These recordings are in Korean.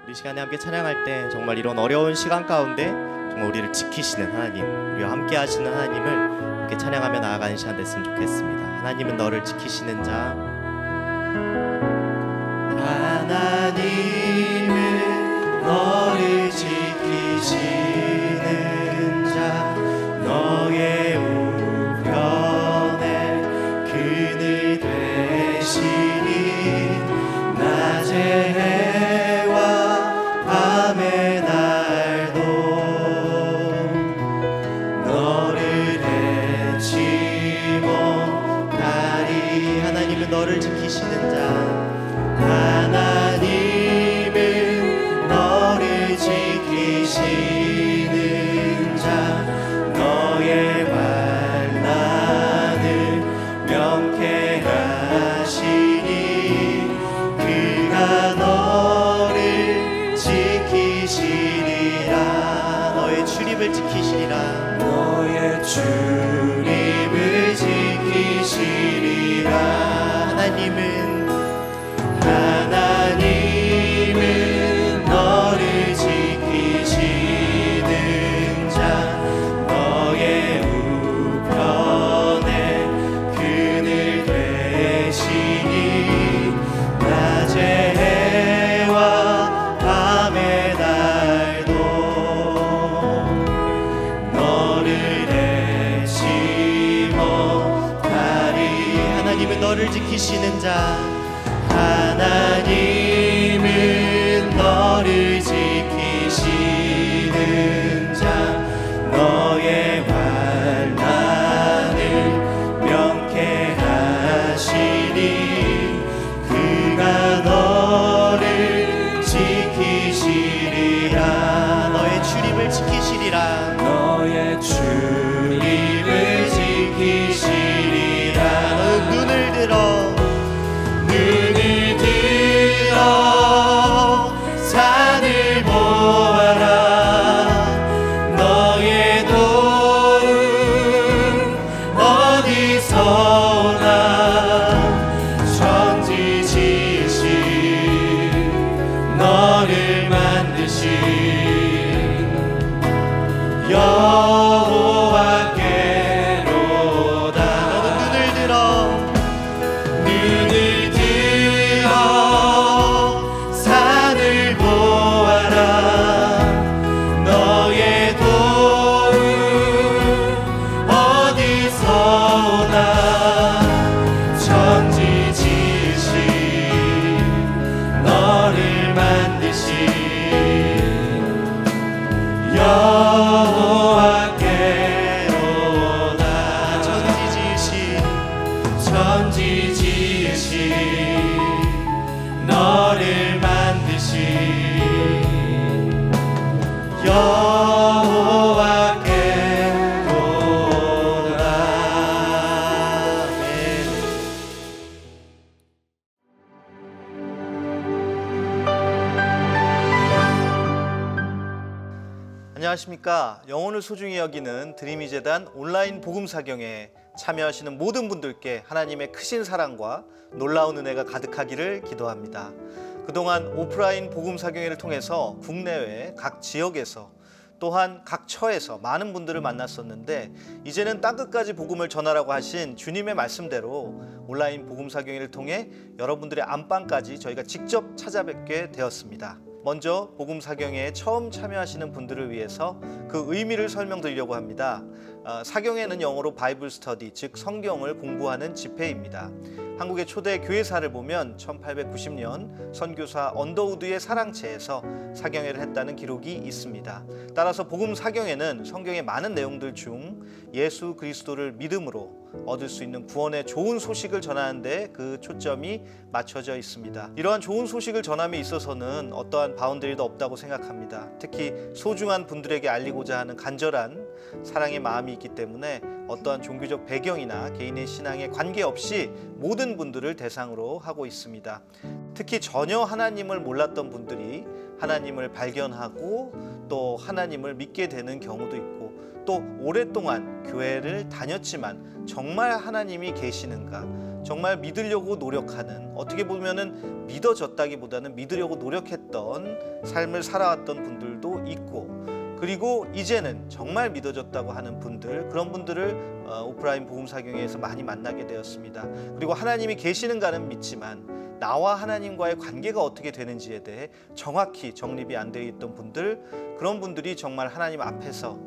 우리 시간에 함께 찬양할 때 정말 이런 어려운 시간 가운데 정말 우리를 지키시는 하나님, 우리와 함께 하시는 하나님을 함께 찬양하며 나아가는 시간 됐으면 좋겠습니다. 하나님은 너를 지키시는 자, 하나님은 너를 지키시는 자, 너의 우편에 그늘 되시니 낮에 너를 지키시는 자, 하나님은 너를 지키시는 자, 너의 환난을 명쾌하시니 그가 너를 지키시리라. 너의 출입을 지키시리라. 너의 출입을 지키시리라. 하나님은 너를 지키시는 자, 너의 우편에 그늘 되시니 낮의 해와 밤의 달도 너를 해치 못하리. 하나님은 너를 지키시는 자, 하나님은 너를 지키시는 자, 너의 환난을 명쾌하시니 그가 너를 지키시리라. 너의 출입을 지키시리라. 너의 출입을 지키시리라. 너의 눈을 들어 산을 보아라. 너의 도움 어디서 오나. 천지 지으신 너를 만드신 여호와께로다. 너는 눈을 들어 산을 보아라. 너의 도움 어디서 오나. 천지 지으신 너를 만드신 여호와께로다. 천지 지으신 너를 만드신 여호와께로다. 안녕하십니까. 영혼을 소중히 여기는 드림이재단 온라인 복음사경에 참여하시는 모든 분들께 하나님의 크신 사랑과 놀라운 은혜가 가득하기를 기도합니다. 그동안 오프라인 복음사경회를 통해서 국내외 각 지역에서 또한 각 처에서 많은 분들을 만났었는데, 이제는 땅끝까지 복음을 전하라고 하신 주님의 말씀대로 온라인 복음사경회를 통해 여러분들의 안방까지 저희가 직접 찾아뵙게 되었습니다. 먼저 복음사경회에 처음 참여하시는 분들을 위해서 그 의미를 설명드리려고 합니다. 사경회는 영어로 바이블 스터디, 즉 성경을 공부하는 집회입니다. 한국의 초대 교회사를 보면 1890년 선교사 언더우드의 사랑채에서 사경회를 했다는 기록이 있습니다. 따라서 복음 사경회는 성경의 많은 내용들 중 예수 그리스도를 믿음으로 얻을 수 있는 구원의 좋은 소식을 전하는 데 그 초점이 맞춰져 있습니다. 이러한 좋은 소식을 전함에 있어서는 어떠한 바운더리도 없다고 생각합니다. 특히 소중한 분들에게 알리고자 하는 간절한 사랑의 마음이 있기 때문에 어떠한 종교적 배경이나 개인의 신앙에 관계없이 모든 분들을 대상으로 하고 있습니다. 특히 전혀 하나님을 몰랐던 분들이 하나님을 발견하고 또 하나님을 믿게 되는 경우도 있고, 또 오랫동안 교회를 다녔지만 정말 하나님이 계시는가, 정말 믿으려고 노력하는, 어떻게 보면은 믿어졌다기보다는 믿으려고 노력했던 삶을 살아왔던 분들도 있고, 그리고 이제는 정말 믿어졌다고 하는 분들, 그런 분들을 오프라인 복음사경회에서 많이 만나게 되었습니다. 그리고 하나님이 계시는가는 믿지만 나와 하나님과의 관계가 어떻게 되는지에 대해 정확히 정립이 안 되어 있던 분들, 그런 분들이 정말 하나님 앞에서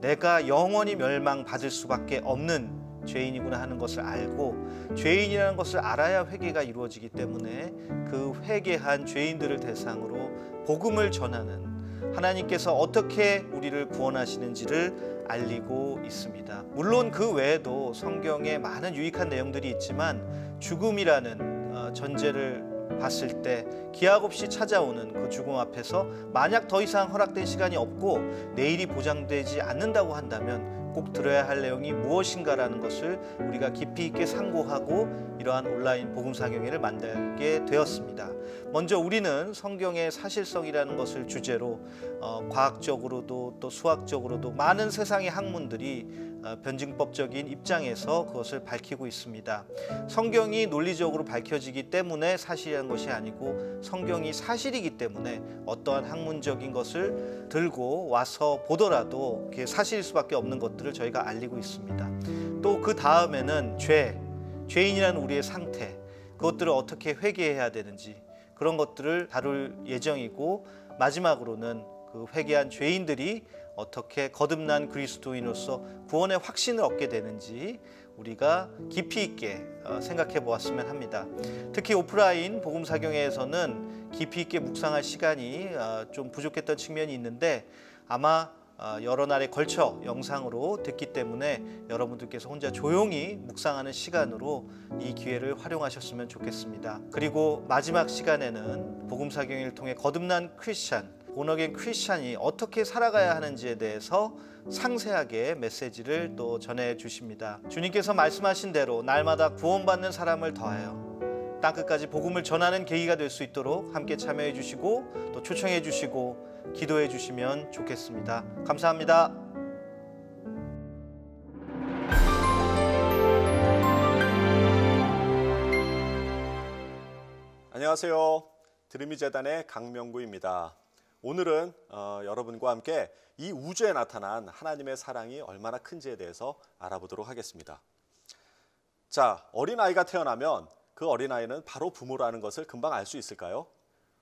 내가 영원히 멸망받을 수밖에 없는 죄인이구나 하는 것을 알고, 죄인이라는 것을 알아야 회개가 이루어지기 때문에 그 회개한 죄인들을 대상으로 복음을 전하는, 하나님께서 어떻게 우리를 구원하시는지를 알리고 있습니다. 물론 그 외에도 성경에 많은 유익한 내용들이 있지만, 죽음이라는 전제를 봤을 때 기약 없이 찾아오는 그 죽음 앞에서 만약 더 이상 허락된 시간이 없고 내일이 보장되지 않는다고 한다면 꼭 들어야 할 내용이 무엇인가라는 것을 우리가 깊이 있게 상고하고 이러한 온라인 복음사경회를 만들게 되었습니다. 먼저 우리는 성경의 사실성이라는 것을 주제로 과학적으로도 또 수학적으로도 많은 세상의 학문들이 변증법적인 입장에서 그것을 밝히고 있습니다. 성경이 논리적으로 밝혀지기 때문에 사실이라는 것이 아니고, 성경이 사실이기 때문에 어떠한 학문적인 것을 들고 와서 보더라도 그게 사실일 수밖에 없는 것들을 저희가 알리고 있습니다. 또 그 다음에는 죄인이라는 우리의 상태, 그것들을 어떻게 회개해야 되는지, 그런 것들을 다룰 예정이고, 마지막으로는 그 회개한 죄인들이 어떻게 거듭난 그리스도인으로서 구원의 확신을 얻게 되는지 우리가 깊이 있게 생각해 보았으면 합니다. 특히 오프라인 복음사경회에서는 깊이 있게 묵상할 시간이 좀 부족했던 측면이 있는데, 아마 여러 날에 걸쳐 영상으로 듣기 때문에 여러분들께서 혼자 조용히 묵상하는 시간으로 이 기회를 활용하셨으면 좋겠습니다. 그리고 마지막 시간에는 복음사경회를 통해 거듭난 크리스찬, 본어게인 크리스찬이 어떻게 살아가야 하는지에 대해서 상세하게 메시지를 또 전해 주십니다. 주님께서 말씀하신 대로 날마다 구원받는 사람을 더하여 땅끝까지 복음을 전하는 계기가 될 수 있도록 함께 참여해 주시고 또 초청해 주시고 기도해 주시면 좋겠습니다. 감사합니다. 안녕하세요. 드림이재단의 강명구입니다. 오늘은 여러분과 함께 이 우주에 나타난 하나님의 사랑이 얼마나 큰지에 대해서 알아보도록 하겠습니다. 자, 어린아이가 태어나면 그 어린아이는 바로 부모라는 것을 금방 알 수 있을까요?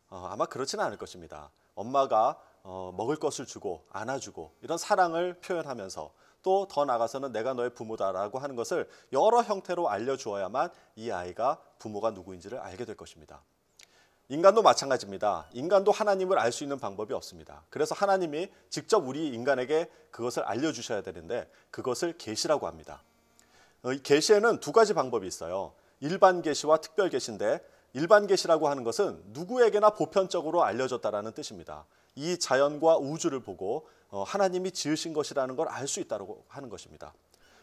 아마 그렇지는 않을 것입니다. 엄마가 먹을 것을 주고 안아주고 이런 사랑을 표현하면서 또 더 나아가서는 내가 너의 부모다라고 하는 것을 여러 형태로 알려주어야만 이 아이가 부모가 누구인지를 알게 될 것입니다. 인간도 마찬가지입니다. 인간도 하나님을 알 수 있는 방법이 없습니다. 그래서 하나님이 직접 우리 인간에게 그것을 알려주셔야 되는데 그것을 계시라고 합니다. 이 계시에는 두 가지 방법이 있어요. 일반 계시와 특별 계시인데, 일반 계시라고 하는 것은 누구에게나 보편적으로 알려졌다라는 뜻입니다. 이 자연과 우주를 보고 하나님이 지으신 것이라는 걸 알 수 있다고 하는 것입니다.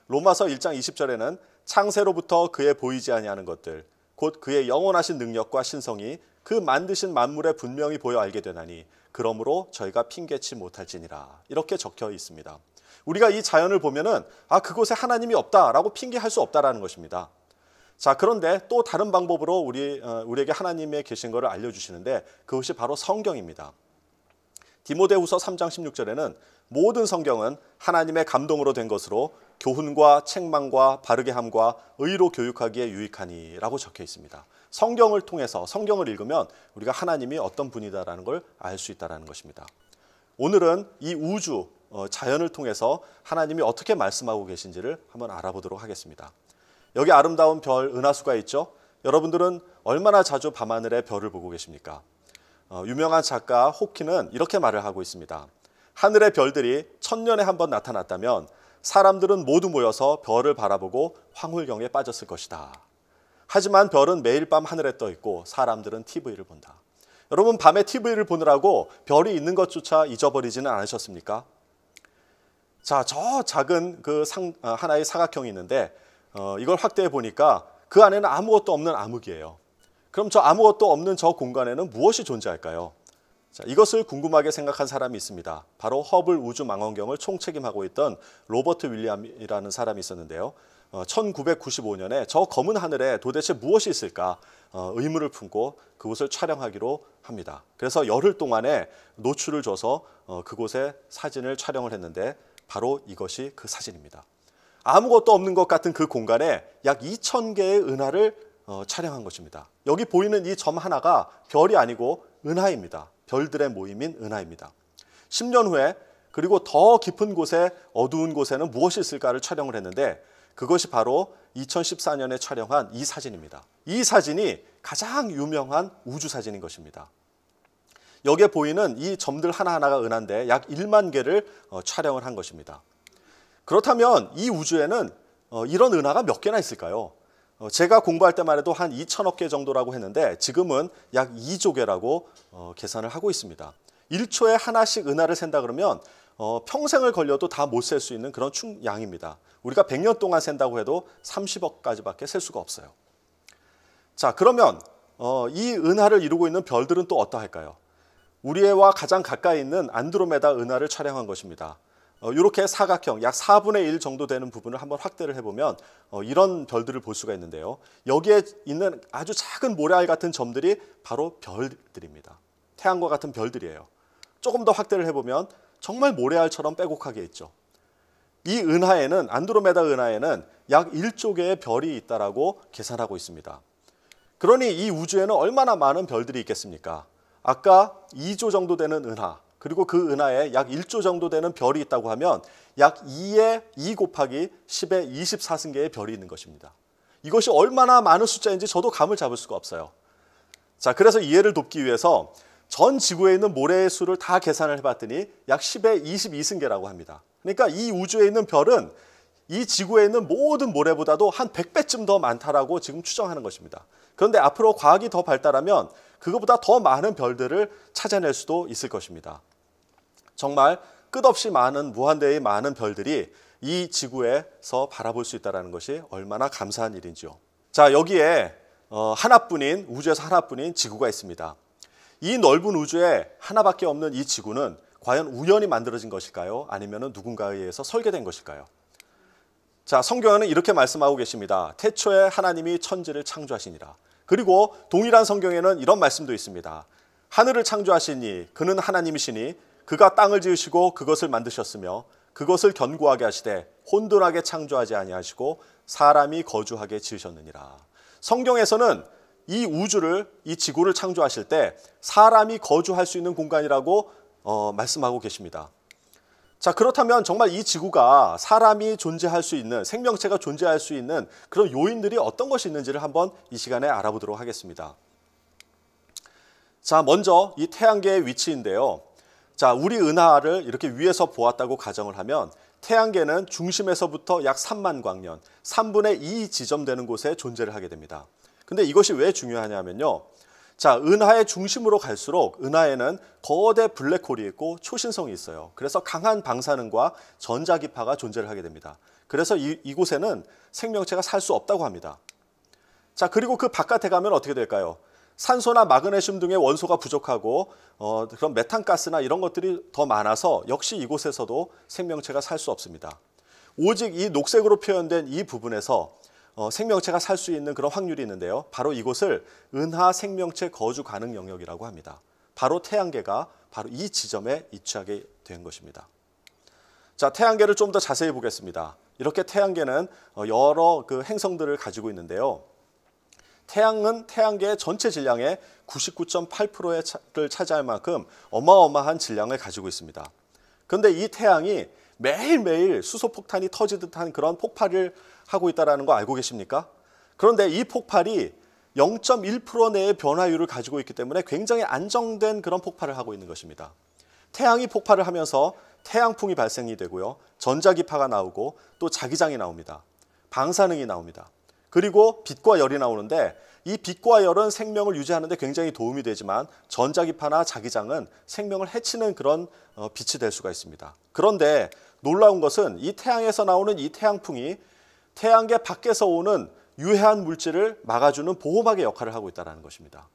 로마서 1장 20절에는 창세로부터 그의 보이지 아니하는 것들, 곧 그의 영원하신 능력과 신성이 그 만드신 만물에 분명히 보여 알게 되나니 그러므로 저희가 핑계치 못할지니라, 이렇게 적혀 있습니다. 우리가 이 자연을 보면은 그곳에 하나님이 없다라고 핑계할 수 없다라는 것입니다. 자, 그런데 또 다른 방법으로 우리에게 하나님의 계신 것을 알려주시는데 그것이 바로 성경입니다. 디모데후서 3장 16절에는 모든 성경은 하나님의 감동으로 된 것으로 교훈과 책망과 바르게 함과 의로 교육하기에 유익하니 라고 적혀 있습니다. 성경을 통해서, 성경을 읽으면 우리가 하나님이 어떤 분이다라는 걸 알 수 있다는 것입니다. 오늘은 이 우주, 자연을 통해서 하나님이 어떻게 말씀하고 계신지를 한번 알아보도록 하겠습니다. 여기 아름다운 별, 은하수가 있죠? 여러분들은 얼마나 자주 밤하늘에 별을 보고 계십니까? 유명한 작가 호키는 이렇게 말을 하고 있습니다. 하늘의 별들이 1000년에 한 번 나타났다면 사람들은 모두 모여서 별을 바라보고 황홀경에 빠졌을 것이다. 하지만 별은 매일 밤 하늘에 떠 있고 사람들은 TV를 본다. 여러분, 밤에 TV를 보느라고 별이 있는 것조차 잊어버리지는 않으셨습니까? 자, 저 작은 하나의 사각형이 있는데 이걸 확대해 보니까 그 안에는 아무것도 없는 암흑이에요. 그럼 저 아무것도 없는 저 공간에는 무엇이 존재할까요? 자, 이것을 궁금하게 생각한 사람이 있습니다. 바로 허블 우주망원경을 총책임하고 있던 로버트 윌리엄이라는 사람이 있었는데요. 1995년에 저 검은 하늘에 도대체 무엇이 있을까 의문을 품고 그곳을 촬영하기로 합니다. 그래서 열흘 동안에 노출을 줘서 그곳에 사진을 촬영을 했는데 바로 이것이 그 사진입니다. 아무것도 없는 것 같은 그 공간에 약 2,000개의 은하를 촬영한 것입니다. 여기 보이는 이 점 하나가 별이 아니고 은하입니다. 별들의 모임인 은하입니다. 10년 후에 그리고 더 깊은 곳에 어두운 곳에는 무엇이 있을까를 촬영을 했는데 그것이 바로 2014년에 촬영한 이 사진입니다. 이 사진이 가장 유명한 우주 사진인 것입니다. 여기에 보이는 이 점들 하나하나가 은하인데 약 1만 개를 촬영을 한 것입니다. 그렇다면 이 우주에는 이런 은하가 몇 개나 있을까요? 제가 공부할 때만 해도 한 2천억 개 정도라고 했는데 지금은 약 2조 개라고 계산을 하고 있습니다. 1초에 하나씩 은하를 샌다 그러면 평생을 걸려도 다 못 셀 수 있는 그런 양입니다. 우리가 100년 동안 샌다고 해도 30억까지밖에 셀 수가 없어요. 자, 그러면 이 은하를 이루고 있는 별들은 또 어떠할까요? 우리와 가장 가까이 있는 안드로메다 은하를 촬영한 것입니다. 이렇게 사각형, 약 4분의 1 정도 되는 부분을 한번 확대를 해보면 이런 별들을 볼 수가 있는데요. 여기에 있는 아주 작은 모래알 같은 점들이 바로 별들입니다. 태양과 같은 별들이에요. 조금 더 확대를 해보면 정말 모래알처럼 빼곡하게 있죠. 이 은하에는, 안드로메다 은하에는 약 1조 개의 별이 있다라고 계산하고 있습니다. 그러니 이 우주에는 얼마나 많은 별들이 있겠습니까? 아까 2조 정도 되는 은하, 그리고 그 은하에 약 1조 정도 되는 별이 있다고 하면 약 2 곱하기 10의 24승계의 별이 있는 것입니다. 이것이 얼마나 많은 숫자인지 저도 감을 잡을 수가 없어요. 자, 그래서 이해를 돕기 위해서 전 지구에 있는 모래의 수를 다 계산을 해봤더니 약 10의 22승계라고 합니다. 그러니까 이 우주에 있는 별은 이 지구에 있는 모든 모래보다도 한 100배쯤 더 많다라고 지금 추정하는 것입니다. 그런데 앞으로 과학이 더 발달하면 그것보다 더 많은 별들을 찾아낼 수도 있을 것입니다. 정말 끝없이 많은 무한대의 많은 별들이 이 지구에서 바라볼 수 있다는 것이 얼마나 감사한 일인지요. 자, 여기에 하나뿐인, 우주에서 하나뿐인 지구가 있습니다. 이 넓은 우주에 하나밖에 없는 이 지구는 과연 우연히 만들어진 것일까요? 아니면 누군가에 의해서 설계된 것일까요? 자, 성경에는 이렇게 말씀하고 계십니다. 태초에 하나님이 천지를 창조하시니라. 그리고 동일한 성경에는 이런 말씀도 있습니다. 하늘을 창조하시니 그는 하나님이시니 그가 땅을 지으시고 그것을 만드셨으며 그것을 견고하게 하시되 혼돈하게 창조하지 아니하시고 사람이 거주하게 지으셨느니라. 성경에서는 이 우주를, 이 지구를 창조하실 때 사람이 거주할 수 있는 공간이라고 말씀하고 계십니다. 자, 그렇다면 정말 이 지구가 사람이 존재할 수 있는, 생명체가 존재할 수 있는 그런 요인들이 어떤 것이 있는지를 한번 이 시간에 알아보도록 하겠습니다. 자, 먼저 이 태양계의 위치인데요. 자, 우리 은하를 이렇게 위에서 보았다고 가정을 하면 태양계는 중심에서부터 약 3만 광년, 3분의 2 지점되는 곳에 존재를 하게 됩니다. 근데 이것이 왜 중요하냐면요. 자, 은하의 중심으로 갈수록 은하에는 거대 블랙홀이 있고 초신성이 있어요. 그래서 강한 방사능과 전자기파가 존재를 하게 됩니다. 그래서 이곳에는 생명체가 살 수 없다고 합니다. 자, 그리고 그 바깥에 가면 어떻게 될까요? 산소나 마그네슘 등의 원소가 부족하고 그런 메탄가스나 이런 것들이 더 많아서 역시 이곳에서도 생명체가 살 수 없습니다. 오직 이 녹색으로 표현된 이 부분에서 생명체가 살 수 있는 그런 확률이 있는데요. 바로 이곳을 은하 생명체 거주 가능 영역이라고 합니다. 바로 태양계가 바로 이 지점에 위치하게 된 것입니다. 자, 태양계를 좀 더 자세히 보겠습니다. 이렇게 태양계는 여러 그 행성들을 가지고 있는데요. 태양은 태양계의 전체 질량의 99.8%를 차지할 만큼 어마어마한 질량을 가지고 있습니다. 그런데 이 태양이 매일매일 수소폭탄이 터지듯 한 그런 폭발을 하고 있다는 거 알고 계십니까? 그런데 이 폭발이 0.1% 내의 변화율을 가지고 있기 때문에 굉장히 안정된 그런 폭발을 하고 있는 것입니다. 태양이 폭발을 하면서 태양풍이 발생이 되고요. 전자기파가 나오고 또 자기장이 나옵니다. 방사능이 나옵니다. 그리고 빛과 열이 나오는데 이 빛과 열은 생명을 유지하는 데 굉장히 도움이 되지만 전자기파나 자기장은 생명을 해치는 그런 빛이 될 수가 있습니다. 그런데 놀라운 것은 이 태양에서 나오는 이 태양풍이 태양계 밖에서 오는 유해한 물질을 막아주는 보호막의 역할을 하고 있다는 것입니다.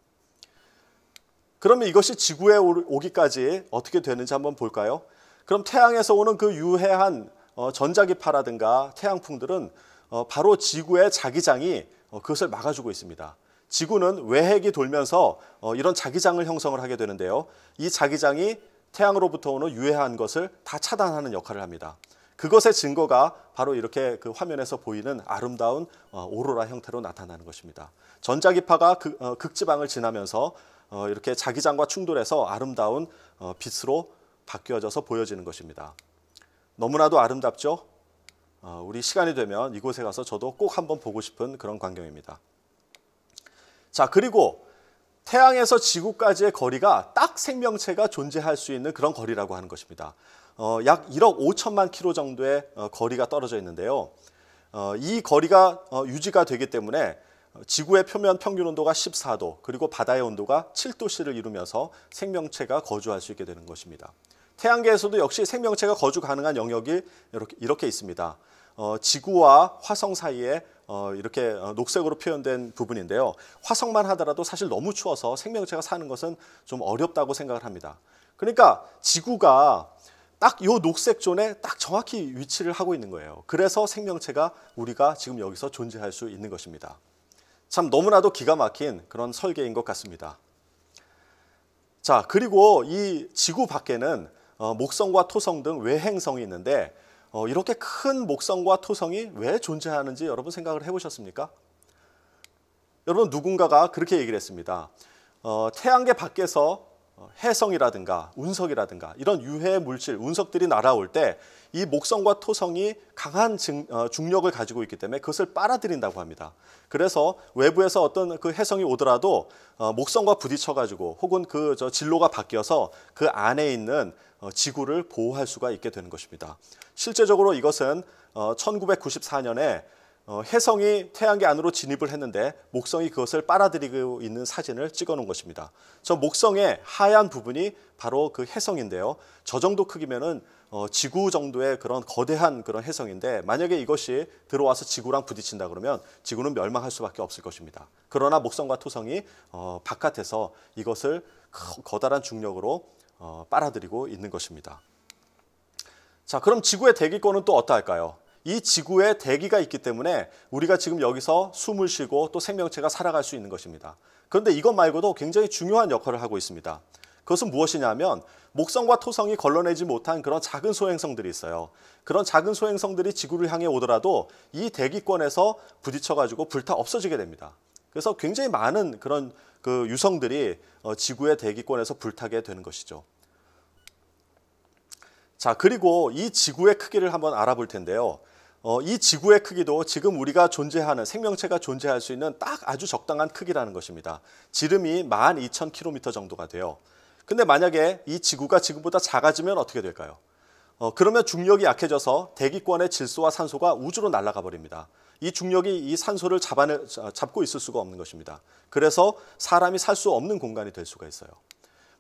그러면 이것이 지구에 오기까지 어떻게 되는지 한번 볼까요? 그럼 태양에서 오는 그 유해한 전자기파라든가 태양풍들은 바로 지구의 자기장이 그것을 막아주고 있습니다. 지구는 외핵이 돌면서 이런 자기장을 형성을 하게 되는데요. 이 자기장이 태양으로부터 오는 유해한 것을 다 차단하는 역할을 합니다. 그것의 증거가 바로 이렇게 그 화면에서 보이는 아름다운 오로라 형태로 나타나는 것입니다. 전자기파가 극지방을 지나면서 이렇게 자기장과 충돌해서 아름다운 빛으로 바뀌어져서 보여지는 것입니다. 너무나도 아름답죠? 우리 시간이 되면 이곳에 가서 저도 꼭 한번 보고 싶은 그런 광경입니다. 자, 그리고 태양에서 지구까지의 거리가 딱 생명체가 존재할 수 있는 그런 거리라고 하는 것입니다. 약 1억 5천만 킬로 정도의 거리가 떨어져 있는데요. 이 거리가 유지가 되기 때문에 지구의 표면 평균 온도가 14도, 그리고 바다의 온도가 7도씨를 이루면서 생명체가 거주할 수 있게 되는 것입니다. 태양계에서도 역시 생명체가 거주 가능한 영역이 이렇게 있습니다. 지구와 화성 사이에 이렇게 녹색으로 표현된 부분인데요. 화성만 하더라도 사실 너무 추워서 생명체가 사는 것은 좀 어렵다고 생각을 합니다. 그러니까 지구가 딱 이 녹색 존에 딱 정확히 위치를 하고 있는 거예요. 그래서 생명체가 우리가 지금 여기서 존재할 수 있는 것입니다. 참 너무나도 기가 막힌 그런 설계인 것 같습니다. 자, 그리고 이 지구 밖에는 목성과 토성 등 외행성이 있는데 이렇게 큰 목성과 토성이 왜 존재하는지 여러분 생각을 해보셨습니까? 여러분 누군가가 그렇게 얘기를 했습니다. 태양계 밖에서 해성이라든가 운석이라든가 이런 유해 물질, 운석들이 날아올 때 이 목성과 토성이 강한 중력을 가지고 있기 때문에 그것을 빨아들인다고 합니다. 그래서 외부에서 어떤 그 해성이 오더라도 목성과 부딪혀가지고 혹은 그 진로가 바뀌어서 그 안에 있는 지구를 보호할 수가 있게 되는 것입니다. 실제적으로 이것은 1994년에 해성이 태양계 안으로 진입을 했는데 목성이 그것을 빨아들이고 있는 사진을 찍어 놓은 것입니다. 저 목성의 하얀 부분이 바로 그 해성인데요. 저 정도 크기면은 지구 정도의 그런 거대한 그런 해성인데 만약에 이것이 들어와서 지구랑 부딪힌다 그러면 지구는 멸망할 수밖에 없을 것입니다. 그러나 목성과 토성이 바깥에서 이것을 거다란 중력으로 빨아들이고 있는 것입니다. 자, 그럼 지구의 대기권은 또 어떠할까요? 이 지구에 대기가 있기 때문에 우리가 지금 여기서 숨을 쉬고 또 생명체가 살아갈 수 있는 것입니다. 그런데 이것 말고도 굉장히 중요한 역할을 하고 있습니다. 그것은 무엇이냐면 목성과 토성이 걸러내지 못한 그런 작은 소행성들이 있어요. 그런 작은 소행성들이 지구를 향해 오더라도 이 대기권에서 부딪혀가지고 불타 없어지게 됩니다. 그래서 굉장히 많은 그런 그 유성들이 지구의 대기권에서 불타게 되는 것이죠. 자, 그리고 이 지구의 크기를 한번 알아볼 텐데요. 이 지구의 크기도 지금 우리가 존재하는 생명체가 존재할 수 있는 딱 아주 적당한 크기라는 것입니다. 지름이 12,000km 정도가 돼요. 근데 만약에 이 지구가 지금보다 작아지면 어떻게 될까요? 그러면 중력이 약해져서 대기권의 질소와 산소가 우주로 날아가 버립니다. 이 중력이 이 산소를 잡고 있을 수가 없는 것입니다. 그래서 사람이 살 수 없는 공간이 될 수가 있어요.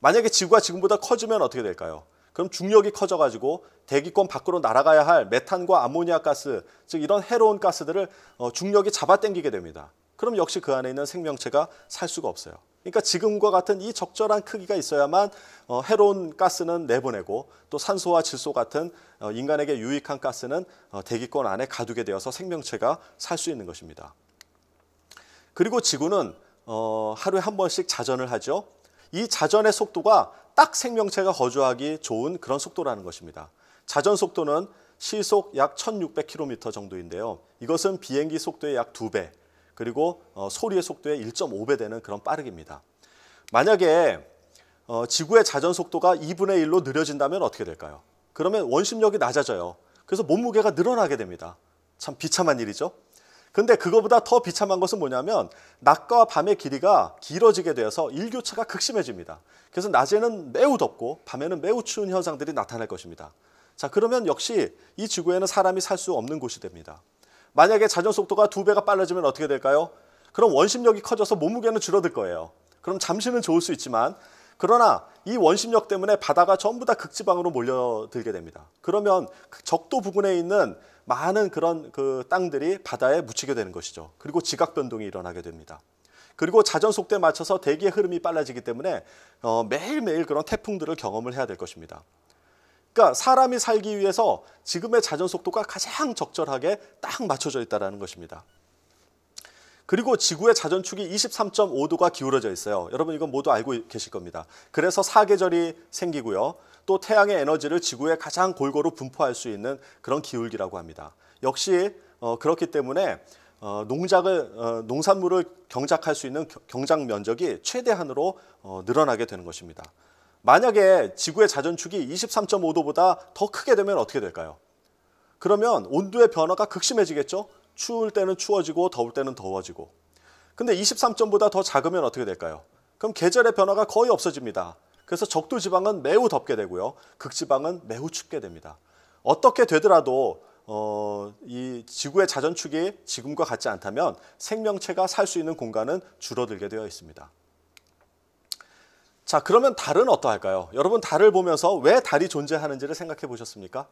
만약에 지구가 지금보다 커지면 어떻게 될까요? 그럼 중력이 커져가지고 대기권 밖으로 날아가야 할 메탄과 암모니아 가스, 즉 이런 해로운 가스들을 중력이 잡아당기게 됩니다. 그럼 역시 그 안에 있는 생명체가 살 수가 없어요. 그러니까 지금과 같은 이 적절한 크기가 있어야만 해로운 가스는 내보내고 또 산소와 질소 같은 인간에게 유익한 가스는 대기권 안에 가두게 되어서 생명체가 살 수 있는 것입니다. 그리고 지구는 하루에 한 번씩 자전을 하죠. 이 자전의 속도가 딱 생명체가 거주하기 좋은 그런 속도라는 것입니다. 자전 속도는 시속 약 1600km 정도인데요. 이것은 비행기 속도의 약 2배, 그리고 소리의 속도의 1.5배 되는 그런 빠르기입니다. 만약에 지구의 자전 속도가 2분의 1로 느려진다면 어떻게 될까요? 그러면 원심력이 낮아져요. 그래서 몸무게가 늘어나게 됩니다. 참 비참한 일이죠. 근데 그거보다 더 비참한 것은 뭐냐면 낮과 밤의 길이가 길어지게 되어서 일교차가 극심해집니다. 그래서 낮에는 매우 덥고 밤에는 매우 추운 현상들이 나타날 것입니다. 자, 그러면 역시 이 지구에는 사람이 살 수 없는 곳이 됩니다. 만약에 자전 속도가 2배가 빨라지면 어떻게 될까요? 그럼 원심력이 커져서 몸무게는 줄어들 거예요. 그럼 잠시는 좋을 수 있지만 그러나 이 원심력 때문에 바다가 전부 다 극지방으로 몰려들게 됩니다. 그러면 적도 부근에 있는 많은 그런 그 땅들이 바다에 묻히게 되는 것이죠. 그리고 지각 변동이 일어나게 됩니다. 그리고 자전 속도에 맞춰서 대기의 흐름이 빨라지기 때문에 매일매일 그런 태풍들을 경험을 해야 될 것입니다. 그러니까 사람이 살기 위해서 지금의 자전 속도가 가장 적절하게 딱 맞춰져 있다는 것입니다. 그리고 지구의 자전축이 23.5도가 기울어져 있어요. 여러분 이건 모두 알고 계실 겁니다. 그래서 사계절이 생기고요. 또 태양의 에너지를 지구에 가장 골고루 분포할 수 있는 그런 기울기라고 합니다. 역시 그렇기 때문에 농산물을 경작할 수 있는 경작 면적이 최대한으로 늘어나게 되는 것입니다. 만약에 지구의 자전축이 23.5도보다 더 크게 되면 어떻게 될까요? 그러면 온도의 변화가 극심해지겠죠? 추울 때는 추워지고 더울 때는 더워지고. 근데 23.보다 더 작으면 어떻게 될까요? 그럼 계절의 변화가 거의 없어집니다. 그래서 적도 지방은 매우 덥게 되고요. 극지방은 매우 춥게 됩니다. 어떻게 되더라도 이 지구의 자전축이 지금과 같지 않다면 생명체가 살 수 있는 공간은 줄어들게 되어 있습니다. 자, 그러면 달은 어떠할까요? 여러분 달을 보면서 왜 달이 존재하는지를 생각해 보셨습니까?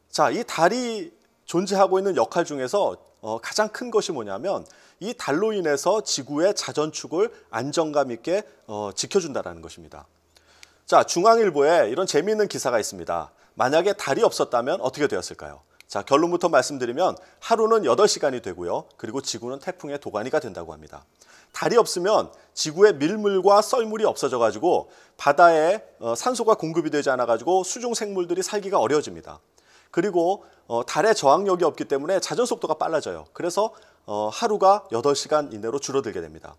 자, 이 달이 존재하고 있는 역할 중에서 가장 큰 것이 뭐냐면 이 달로 인해서 지구의 자전축을 안정감 있게 지켜준다는 것입니다. 자, 중앙일보에 이런 재미있는 기사가 있습니다. 만약에 달이 없었다면 어떻게 되었을까요? 자, 결론부터 말씀드리면 하루는 8시간이 되고요. 그리고 지구는 태풍의 도가니가 된다고 합니다. 달이 없으면 지구의 밀물과 썰물이 없어져가지고 바다에 산소가 공급이 되지 않아가지고 수중 생물들이 살기가 어려워집니다. 그리고 달의 저항력이 없기 때문에 자전 속도가 빨라져요. 그래서 하루가 8시간 이내로 줄어들게 됩니다.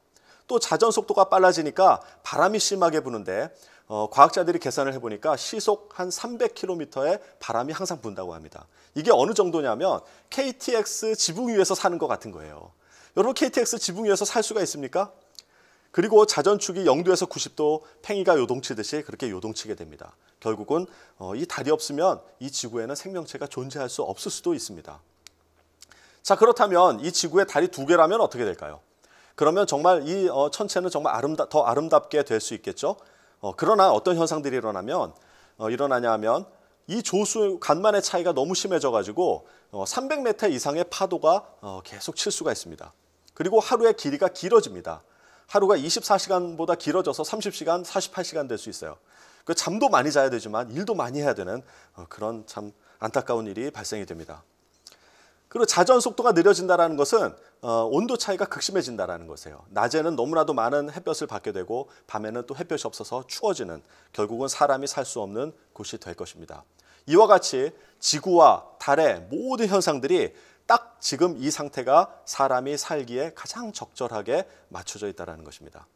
또 자전 속도가 빨라지니까 바람이 심하게 부는데 과학자들이 계산을 해보니까 시속 한 300km의 바람이 항상 분다고 합니다. 이게 어느 정도냐면 KTX 지붕 위에서 사는 것 같은 거예요. 여러분 KTX 지붕 위에서 살 수가 있습니까? 그리고 자전축이 0도에서 90도 팽이가 요동치듯이 그렇게 요동치게 됩니다. 결국은 이 달이 없으면 이 지구에는 생명체가 존재할 수 없을 수도 있습니다. 자, 그렇다면 이 지구에 달이 2개라면 어떻게 될까요? 그러면 정말 이 천체는 정말 더 아름답게 될 수 있겠죠. 그러나 어떤 현상들이 일어나냐 하면 이 조수 간만의 차이가 너무 심해져가지고 300m 이상의 파도가 계속 칠 수가 있습니다. 그리고 하루의 길이가 길어집니다. 하루가 24시간보다 길어져서 30시간, 48시간 될 수 있어요. 그 잠도 많이 자야 되지만 일도 많이 해야 되는 그런 참 안타까운 일이 발생이 됩니다. 그리고 자전 속도가 느려진다는 것은 온도 차이가 극심해진다는 것이에요. 낮에는 너무나도 많은 햇볕을 받게 되고 밤에는 또 햇볕이 없어서 추워지는, 결국은 사람이 살 수 없는 곳이 될 것입니다. 이와 같이 지구와 달의 모든 현상들이 딱 지금 이 상태가 사람이 살기에 가장 적절하게 맞춰져 있다는 것입니다.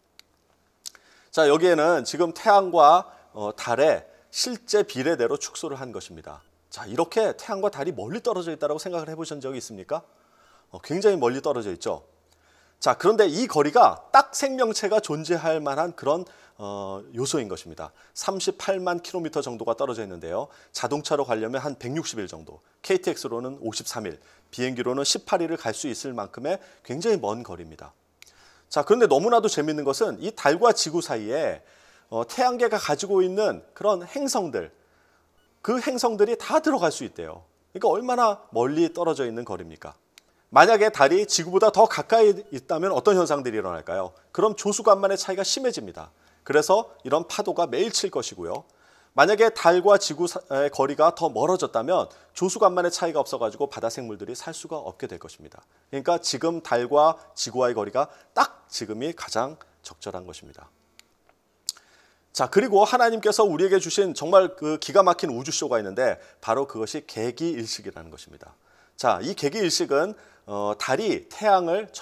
자, 여기에는 지금 태양과 달의 실제 비례대로 축소를 한 것입니다. 자, 이렇게 태양과 달이 멀리 떨어져 있다고 생각을 해보신 적이 있습니까? 굉장히 멀리 떨어져 있죠. 자, 그런데 이 거리가 딱 생명체가 존재할 만한 그런 요소인 것입니다. 38만 킬로미터 정도가 떨어져 있는데요. 자동차로 가려면 한 160일 정도, KTX로는 53일, 비행기로는 18일을 갈 수 있을 만큼의 굉장히 먼 거리입니다. 자, 그런데 너무나도 재밌는 것은 이 달과 지구 사이에 태양계가 가지고 있는 그런 행성들, 그 행성들이 다 들어갈 수 있대요. 그러니까 얼마나 멀리 떨어져 있는 거리입니까? 만약에 달이 지구보다 더 가까이 있다면 어떤 현상들이 일어날까요? 그럼 조수간만의 차이가 심해집니다. 그래서 이런 파도가 매일 칠 것이고요. 만약에 달과 지구의 거리가 더 멀어졌다면 조수간만의 차이가 없어가지고 바다 생물들이 살 수가 없게 될 것입니다. 그러니까 지금 달과 지구와의 거리가 딱 지금이 가장 적절한 것입니다. 자, 그리고 하나님께서 우리에게 주신 정말 그 기가 막힌 우주쇼가 있는데 바로 그것이 개기일식이라는 것입니다. 자, 이 개기일식은 달이 태양을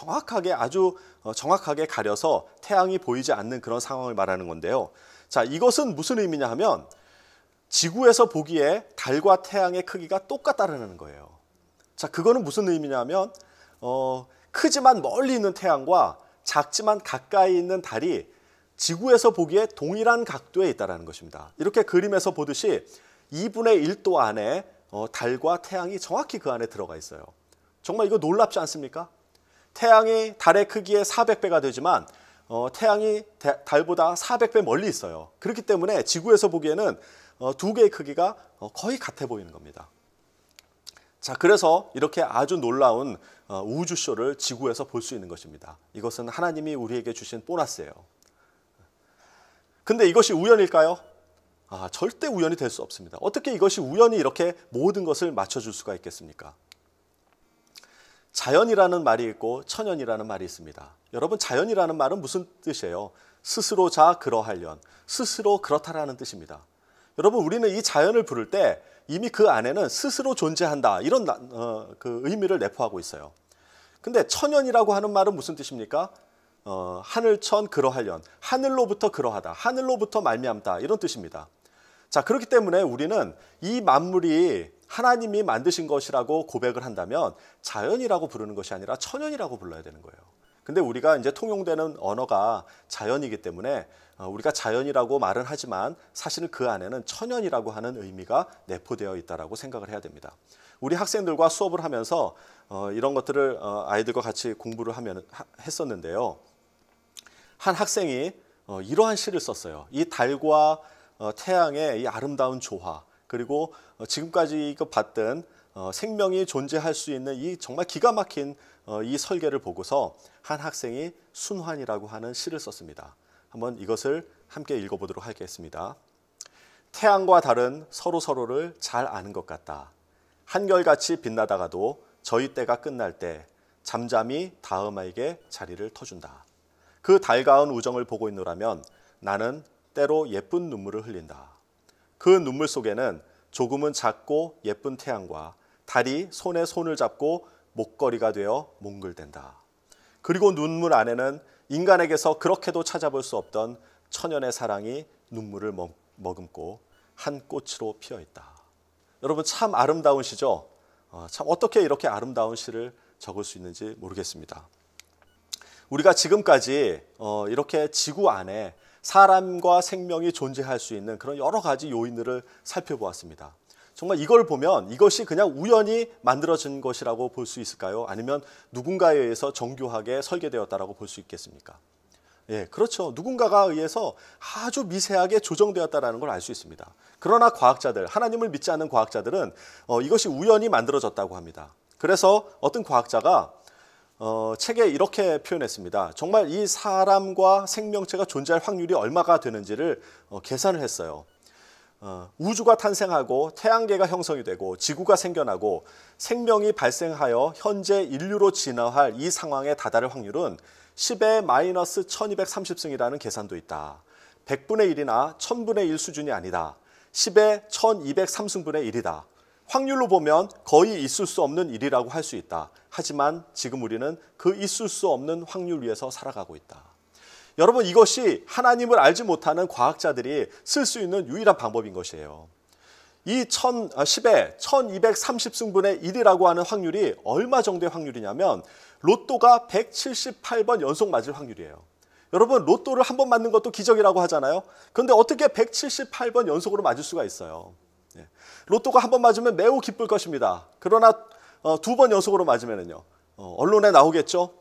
아주 정확하게 가려서 태양이 보이지 않는 그런 상황을 말하는 건데요. 자, 이것은 무슨 의미냐 하면 지구에서 보기에 달과 태양의 크기가 똑같다는 거예요. 자, 그거는 무슨 의미냐면 크지만 멀리 있는 태양과 작지만 가까이 있는 달이 지구에서 보기에 동일한 각도에 있다는 것입니다. 이렇게 그림에서 보듯이 2분의 1도 안에 달과 태양이 정확히 그 안에 들어가 있어요. 정말 이거 놀랍지 않습니까? 태양이 달의 크기의 400배가 되지만 태양이 달보다 400배 멀리 있어요. 그렇기 때문에 지구에서 보기에는 두 개의 크기가 거의 같아 보이는 겁니다. 자, 그래서 이렇게 아주 놀라운 우주쇼를 지구에서 볼 수 있는 것입니다. 이것은 하나님이 우리에게 주신 보너스예요. 근데 이것이 우연일까요? 절대 우연이 될 수 없습니다. 어떻게 이것이 우연히 이렇게 모든 것을 맞춰줄 수가 있겠습니까? 자연이라는 말이 있고 천연이라는 말이 있습니다. 여러분, 자연이라는 말은 무슨 뜻이에요? 스스로 자 그러하련, 스스로 그렇다라는 뜻입니다. 여러분, 우리는 이 자연을 부를 때 이미 그 안에는 스스로 존재한다, 이런 그 의미를 내포하고 있어요. 근데 천연이라고 하는 말은 무슨 뜻입니까? 하늘천 그러하련, 하늘로부터 그러하다, 하늘로부터 말미암다, 이런 뜻입니다. 자, 그렇기 때문에 우리는 이 만물이 하나님이 만드신 것이라고 고백을 한다면 자연이라고 부르는 것이 아니라 천연이라고 불러야 되는 거예요. 근데 우리가 이제 통용되는 언어가 자연이기 때문에 우리가 자연이라고 말은 하지만 사실은 그 안에는 천연이라고 하는 의미가 내포되어 있다라고 생각을 해야 됩니다. 우리 학생들과 수업을 하면서 이런 것들을 아이들과 같이 공부를 했었는데요. 한 학생이 이러한 시를 썼어요. 이 달과 태양의 이 아름다운 조화, 그리고 지금까지 봤던 생명이 존재할 수 있는 이 정말 기가 막힌 이 설계를 보고서 한 학생이 순환이라고 하는 시를 썼습니다. 한번 이것을 함께 읽어보도록 하겠습니다. 태양과 달은 서로를 잘 아는 것 같다. 한결같이 빛나다가도 저희 때가 끝날 때 잠잠히 다음 아이에게 자리를 터준다. 그 달가운 우정을 보고 있노라면 나는 때로 예쁜 눈물을 흘린다. 그 눈물 속에는 조금은 작고 예쁜 태양과 달이 손에 손을 잡고 목걸이가 되어 몽글댄다. 그리고 눈물 안에는 인간에게서 그렇게도 찾아볼 수 없던 천연의 사랑이 눈물을 머금고 한 꽃으로 피어 있다. 여러분, 참 아름다운 시죠? 참 어떻게 이렇게 아름다운 시를 적을 수 있는지 모르겠습니다. 우리가 지금까지 이렇게 지구 안에 사람과 생명이 존재할 수 있는 그런 여러 가지 요인들을 살펴보았습니다. 정말 이걸 보면 이것이 그냥 우연히 만들어진 것이라고 볼 수 있을까요? 아니면 누군가에 의해서 정교하게 설계되었다라고 볼 수 있겠습니까? 예, 그렇죠. 누군가가 의해서 아주 미세하게 조정되었다는 걸 알 수 있습니다. 그러나 과학자들, 하나님을 믿지 않는 과학자들은 이것이 우연히 만들어졌다고 합니다. 그래서 어떤 과학자가 책에 이렇게 표현했습니다. 정말 이 사람과 생명체가 존재할 확률이 얼마가 되는지를 계산을 했어요. 우주가 탄생하고 태양계가 형성이 되고 지구가 생겨나고 생명이 발생하여 현재 인류로 진화할 이 상황에 다다를 확률은 10의 마이너스 1230승이라는 계산도 있다. 100분의 1이나 1000분의 1 수준이 아니다. 10의 1203승분의 1이다. 확률로 보면 거의 있을 수 없는 일이라고 할 수 있다. 하지만 지금 우리는 그 있을 수 없는 확률 위에서 살아가고 있다. 여러분, 이것이 하나님을 알지 못하는 과학자들이 쓸 수 있는 유일한 방법인 것이에요. 이 10의 1230승분의 1이라고 하는 확률이 얼마 정도의 확률이냐면 로또가 178번 연속 맞을 확률이에요. 여러분, 로또를 한 번 맞는 것도 기적이라고 하잖아요. 그런데 어떻게 178번 연속으로 맞을 수가 있어요? 로또가 한 번 맞으면 매우 기쁠 것입니다. 그러나 2번 연속으로 맞으면요, 언론에 나오겠죠?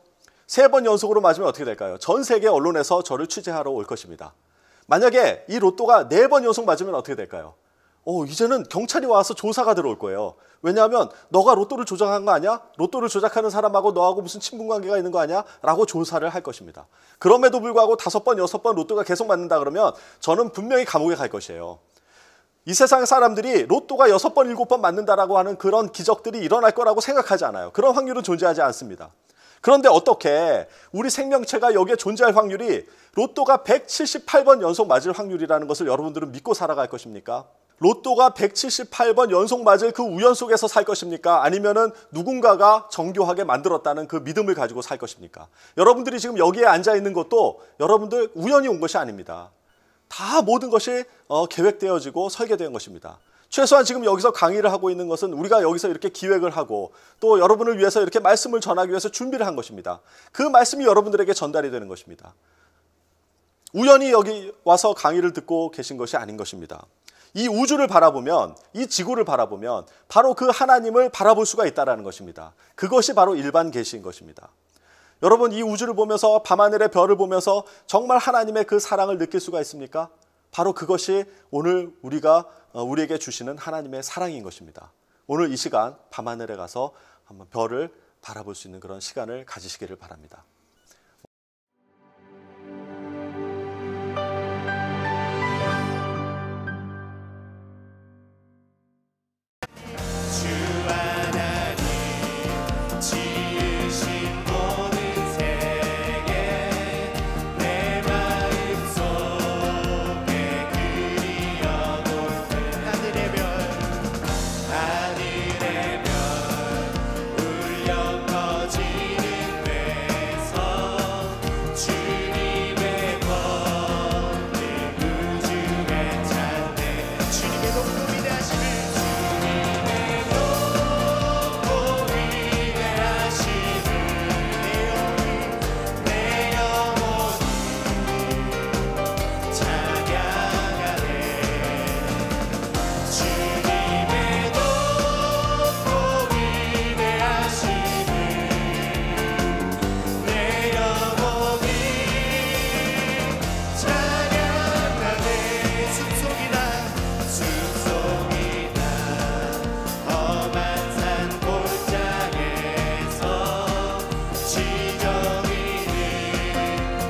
3번 연속으로 맞으면 어떻게 될까요? 전 세계 언론에서 저를 취재하러 올 것입니다. 만약에 이 로또가 4번 연속 맞으면 어떻게 될까요? 이제는 경찰이 와서 조사가 들어올 거예요. 왜냐하면 너가 로또를 조작한 거 아니야? 로또를 조작하는 사람하고 너하고 무슨 친분관계가 있는 거 아니야? 라고 조사를 할 것입니다. 그럼에도 불구하고 5번, 6번 로또가 계속 맞는다 그러면 저는 분명히 감옥에 갈 것이에요. 이 세상 사람들이 로또가 6번, 7번 맞는다라고 하는 그런 기적들이 일어날 거라고 생각하지 않아요. 그런 확률은 존재하지 않습니다. 그런데 어떻게 우리 생명체가 여기에 존재할 확률이 로또가 178번 연속 맞을 확률이라는 것을 여러분들은 믿고 살아갈 것입니까? 로또가 178번 연속 맞을 그 우연 속에서 살 것입니까? 아니면은 누군가가 정교하게 만들었다는 그 믿음을 가지고 살 것입니까? 여러분들이 지금 여기에 앉아 있는 것도 여러분들 우연히 온 것이 아닙니다. 다 모든 것이 계획되어지고 설계된 것입니다. 최소한 지금 여기서 강의를 하고 있는 것은 우리가 여기서 이렇게 기획을 하고 또 여러분을 위해서 이렇게 말씀을 전하기 위해서 준비를 한 것입니다. 그 말씀이 여러분들에게 전달이 되는 것입니다. 우연히 여기 와서 강의를 듣고 계신 것이 아닌 것입니다. 이 우주를 바라보면, 이 지구를 바라보면 바로 그 하나님을 바라볼 수가 있다는 것입니다. 그것이 바로 일반 계시인 것입니다. 여러분, 이 우주를 보면서 밤하늘의 별을 보면서 정말 하나님의 그 사랑을 느낄 수가 있습니까? 바로 그것이 오늘 우리에게 주시는 하나님의 사랑인 것입니다. 오늘 이 시간 밤하늘에 가서 한번 별을 바라볼 수 있는 그런 시간을 가지시기를 바랍니다. 숲속이나 험한 산 골짜기에서 지정이는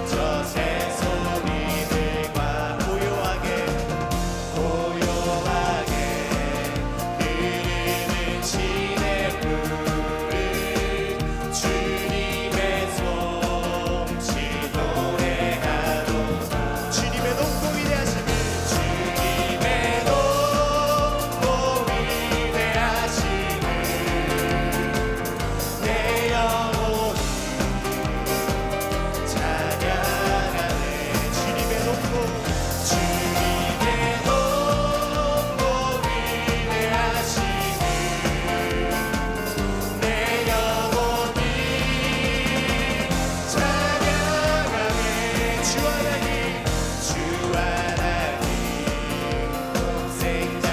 저 새소리들과 고요하게 흐르는 시냇물을 주님의 솜씨 노래하도다. 주님의 높고 위대하심을 주님의 높고 위대하심을 내 영혼이 찬양하네. 주님의 높고 위대하심을 내 영혼이 찬양하네. 주 하나님 생자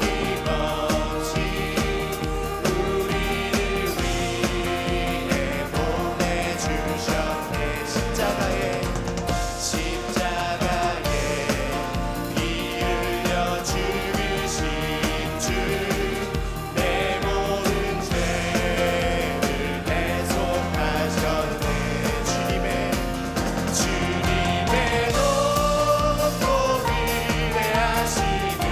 아낌없이 우리를 위해 보내주셨네. 십자가에 피 흘려 죽으신 주 내 모든 죄를 대속하셨네. 주님의 높고 위대하심을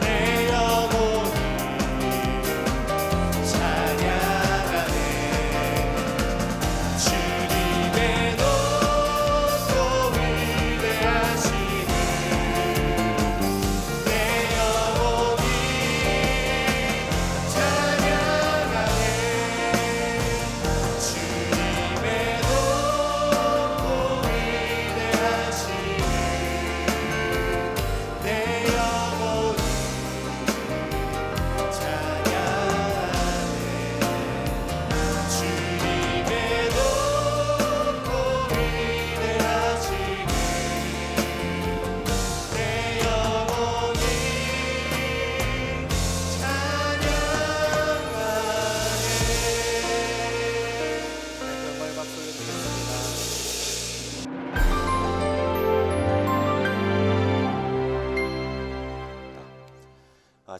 내 영혼이 찬양하네. 주님의 높고 위대하심을 내 영혼이 찬양하네. 주님의 높고 위대하심을 내 영혼이 찬양하네. 주님의 높고 위대하심을 내 영혼이 찬양하네. 정말 박수 드리겠습니다.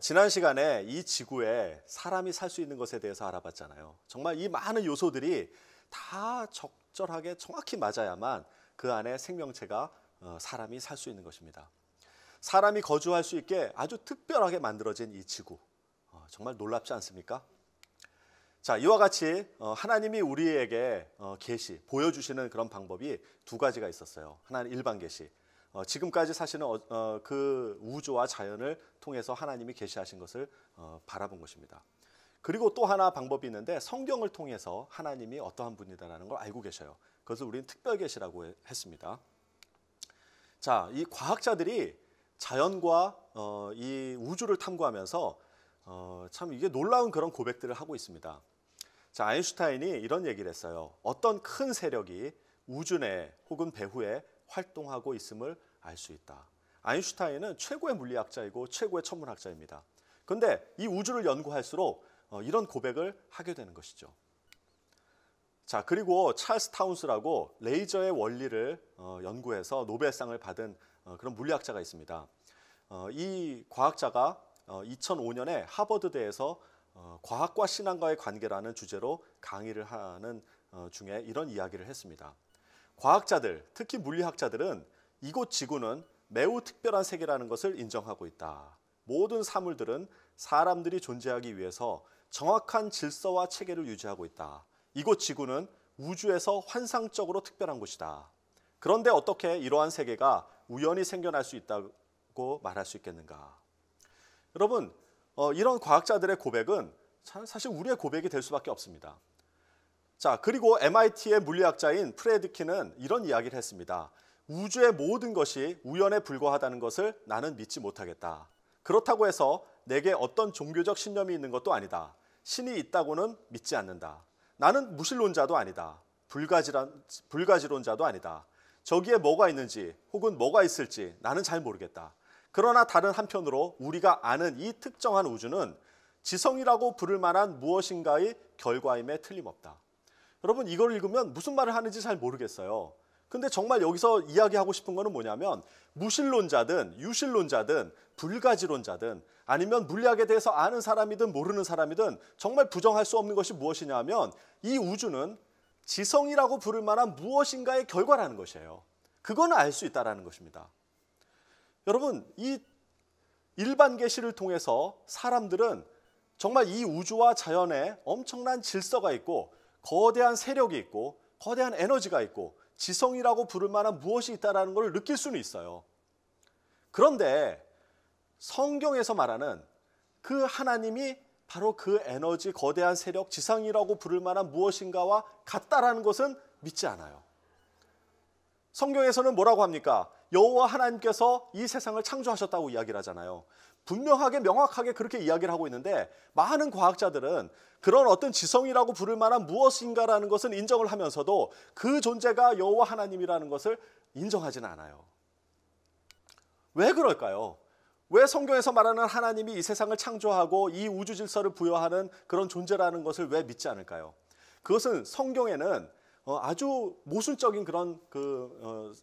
지난 시간에 이 지구에 사람이 살 수 있는 것에 대해서 알아봤잖아요. 정말 이 많은 요소들이 다 적절하게 정확히 맞아야만 그 안에 생명체가 사람이 살 수 있는 것입니다. 사람이 거주할 수 있게 아주 특별하게 만들어진 이 지구, 정말 놀랍지 않습니까? 자, 이와 같이 하나님이 우리에게 보여주시는 그런 방법이 두 가지가 있었어요. 하나는 일반 계시, 지금까지 사실은 그 우주와 자연을 통해서 하나님이 계시하신 것을 바라본 것입니다. 그리고 또 하나 방법이 있는데 성경을 통해서 하나님이 어떠한 분이다라는 걸 알고 계셔요. 그것을 우리는 특별 계시라고 했습니다. 자, 이 과학자들이 자연과 이 우주를 탐구하면서 참 이게 놀라운 그런 고백들을 하고 있습니다. 자, 아인슈타인이 이런 얘기를 했어요. 어떤 큰 세력이 우주 내 혹은 배후에 활동하고 있음을 알 수 있다. 아인슈타인은 최고의 물리학자이고 최고의 천문학자입니다. 그런데 이 우주를 연구할수록 이런 고백을 하게 되는 것이죠. 자, 그리고 찰스 타운스라고 레이저의 원리를 연구해서 노벨상을 받은 그런 물리학자가 있습니다. 이 과학자가 2005년에 하버드대에서 과학과 신앙과의 관계라는 주제로 강의를 하는 중에 이런 이야기를 했습니다. 과학자들, 특히 물리학자들은 이곳 지구는 매우 특별한 세계라는 것을 인정하고 있다. 모든 사물들은 사람들이 존재하기 위해서 정확한 질서와 체계를 유지하고 있다. 이곳 지구는 우주에서 환상적으로 특별한 곳이다. 그런데 어떻게 이러한 세계가 우연히 생겨날 수 있다고 말할 수 있겠는가? 여러분, 이런 과학자들의 고백은 사실 우리의 고백이 될 수밖에 없습니다. 자, 그리고 MIT의 물리학자인 프레드키는 이런 이야기를 했습니다. 우주의 모든 것이 우연에 불과하다는 것을 나는 믿지 못하겠다. 그렇다고 해서 내게 어떤 종교적 신념이 있는 것도 아니다. 신이 있다고는 믿지 않는다. 나는 무신론자도 아니다. 불가지론자도 아니다. 저기에 뭐가 있는지 혹은 뭐가 있을지 나는 잘 모르겠다. 그러나 다른 한편으로 우리가 아는 이 특정한 우주는 지성이라고 부를 만한 무엇인가의 결과임에 틀림없다. 여러분, 이걸 읽으면 무슨 말을 하는지 잘 모르겠어요. 근데 정말 여기서 이야기하고 싶은 거는 뭐냐면 무신론자든 유신론자든 불가지론자든 아니면 물리학에 대해서 아는 사람이든 모르는 사람이든 정말 부정할 수 없는 것이 무엇이냐면 이 우주는 지성이라고 부를 만한 무엇인가의 결과라는 것이에요. 그거는 알 수 있다는 것입니다. 여러분, 이 일반 계시를 통해서 사람들은 정말 이 우주와 자연에 엄청난 질서가 있고 거대한 세력이 있고 거대한 에너지가 있고 지성이라고 부를 만한 무엇이 있다는 걸 느낄 수는 있어요. 그런데 성경에서 말하는 그 하나님이 바로 그 에너지, 거대한 세력, 지성이라고 부를 만한 무엇인가와 같다라는 것은 믿지 않아요. 성경에서는 뭐라고 합니까? 여호와 하나님께서 이 세상을 창조하셨다고 이야기를 하잖아요. 분명하게 명확하게 그렇게 이야기를 하고 있는데 많은 과학자들은 그런 어떤 지성이라고 부를 만한 무엇인가라는 것은 인정을 하면서도 그 존재가 여호와 하나님이라는 것을 인정하지는 않아요. 왜 그럴까요? 왜 성경에서 말하는 하나님이 이 세상을 창조하고 이 우주 질서를 부여하는 그런 존재라는 것을 왜 믿지 않을까요? 그것은 성경에는 아주 모순적인 그런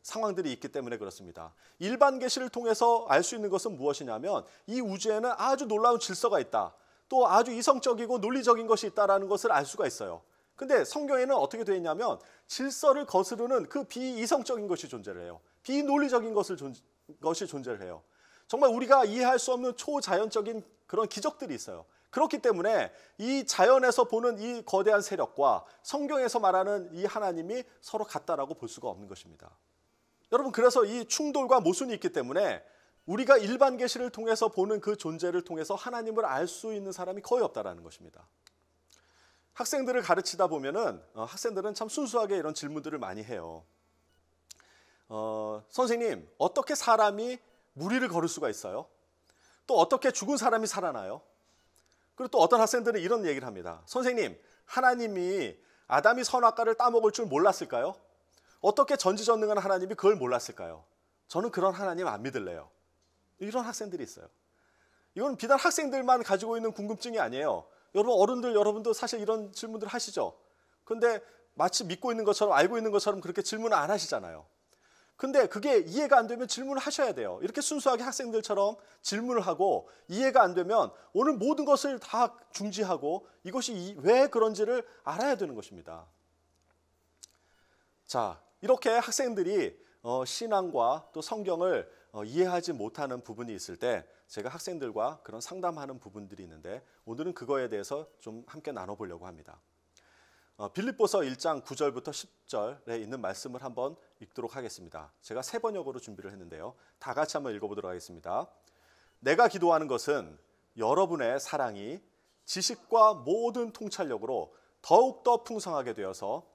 상황들이 있기 때문에 그렇습니다. 일반 계시를 통해서 알 수 있는 것은 무엇이냐면 이 우주에는 아주 놀라운 질서가 있다. 또 아주 이성적이고 논리적인 것이 있다는 것을 알 수가 있어요. 근데 성경에는 어떻게 되어 있냐면 질서를 거스르는 그 비이성적인 것이 존재를 해요. 비논리적인 것이 존재를 해요. 정말 우리가 이해할 수 없는 초자연적인 그런 기적들이 있어요. 그렇기 때문에 이 자연에서 보는 이 거대한 세력과 성경에서 말하는 이 하나님이 서로 같다라고 볼 수가 없는 것입니다. 여러분, 그래서 이 충돌과 모순이 있기 때문에 우리가 일반 계시를 통해서 보는 그 존재를 통해서 하나님을 알 수 있는 사람이 거의 없다라는 것입니다. 학생들을 가르치다 보면은 학생들은 참 순수하게 이런 질문들을 많이 해요. 선생님, 어떻게 사람이 무리를 걸을 수가 있어요? 또 어떻게 죽은 사람이 살아나요? 그리고 또 어떤 학생들은 이런 얘기를 합니다. 선생님, 하나님이 아담이 선악과를 따먹을 줄 몰랐을까요? 어떻게 전지전능한 하나님이 그걸 몰랐을까요? 저는 그런 하나님 안 믿을래요. 이런 학생들이 있어요. 이건 비단 학생들만 가지고 있는 궁금증이 아니에요. 여러분, 어른들, 여러분도 사실 이런 질문들을 하시죠. 근데 마치 믿고 있는 것처럼 알고 있는 것처럼 그렇게 질문을 안 하시잖아요. 근데 그게 이해가 안 되면 질문을 하셔야 돼요. 이렇게 순수하게 학생들처럼 질문을 하고 이해가 안 되면 오늘 모든 것을 다 중지하고 이것이 왜 그런지를 알아야 되는 것입니다. 자, 이렇게 학생들이 신앙과 또 성경을 이해하지 못하는 부분이 있을 때 제가 학생들과 그런 상담하는 부분들이 있는데 오늘은 그거에 대해서 좀 함께 나눠보려고 합니다. 빌립보서 1장 9절부터 10절에 있는 말씀을 한번 읽도록 하겠습니다. 제가 세 번역으로 준비를 했는데요. 다 같이 한번 읽어보도록 하겠습니다. 내가 기도하는 것은 여러분의 사랑이 지식과 모든 통찰력으로 더욱더 풍성하게 되어서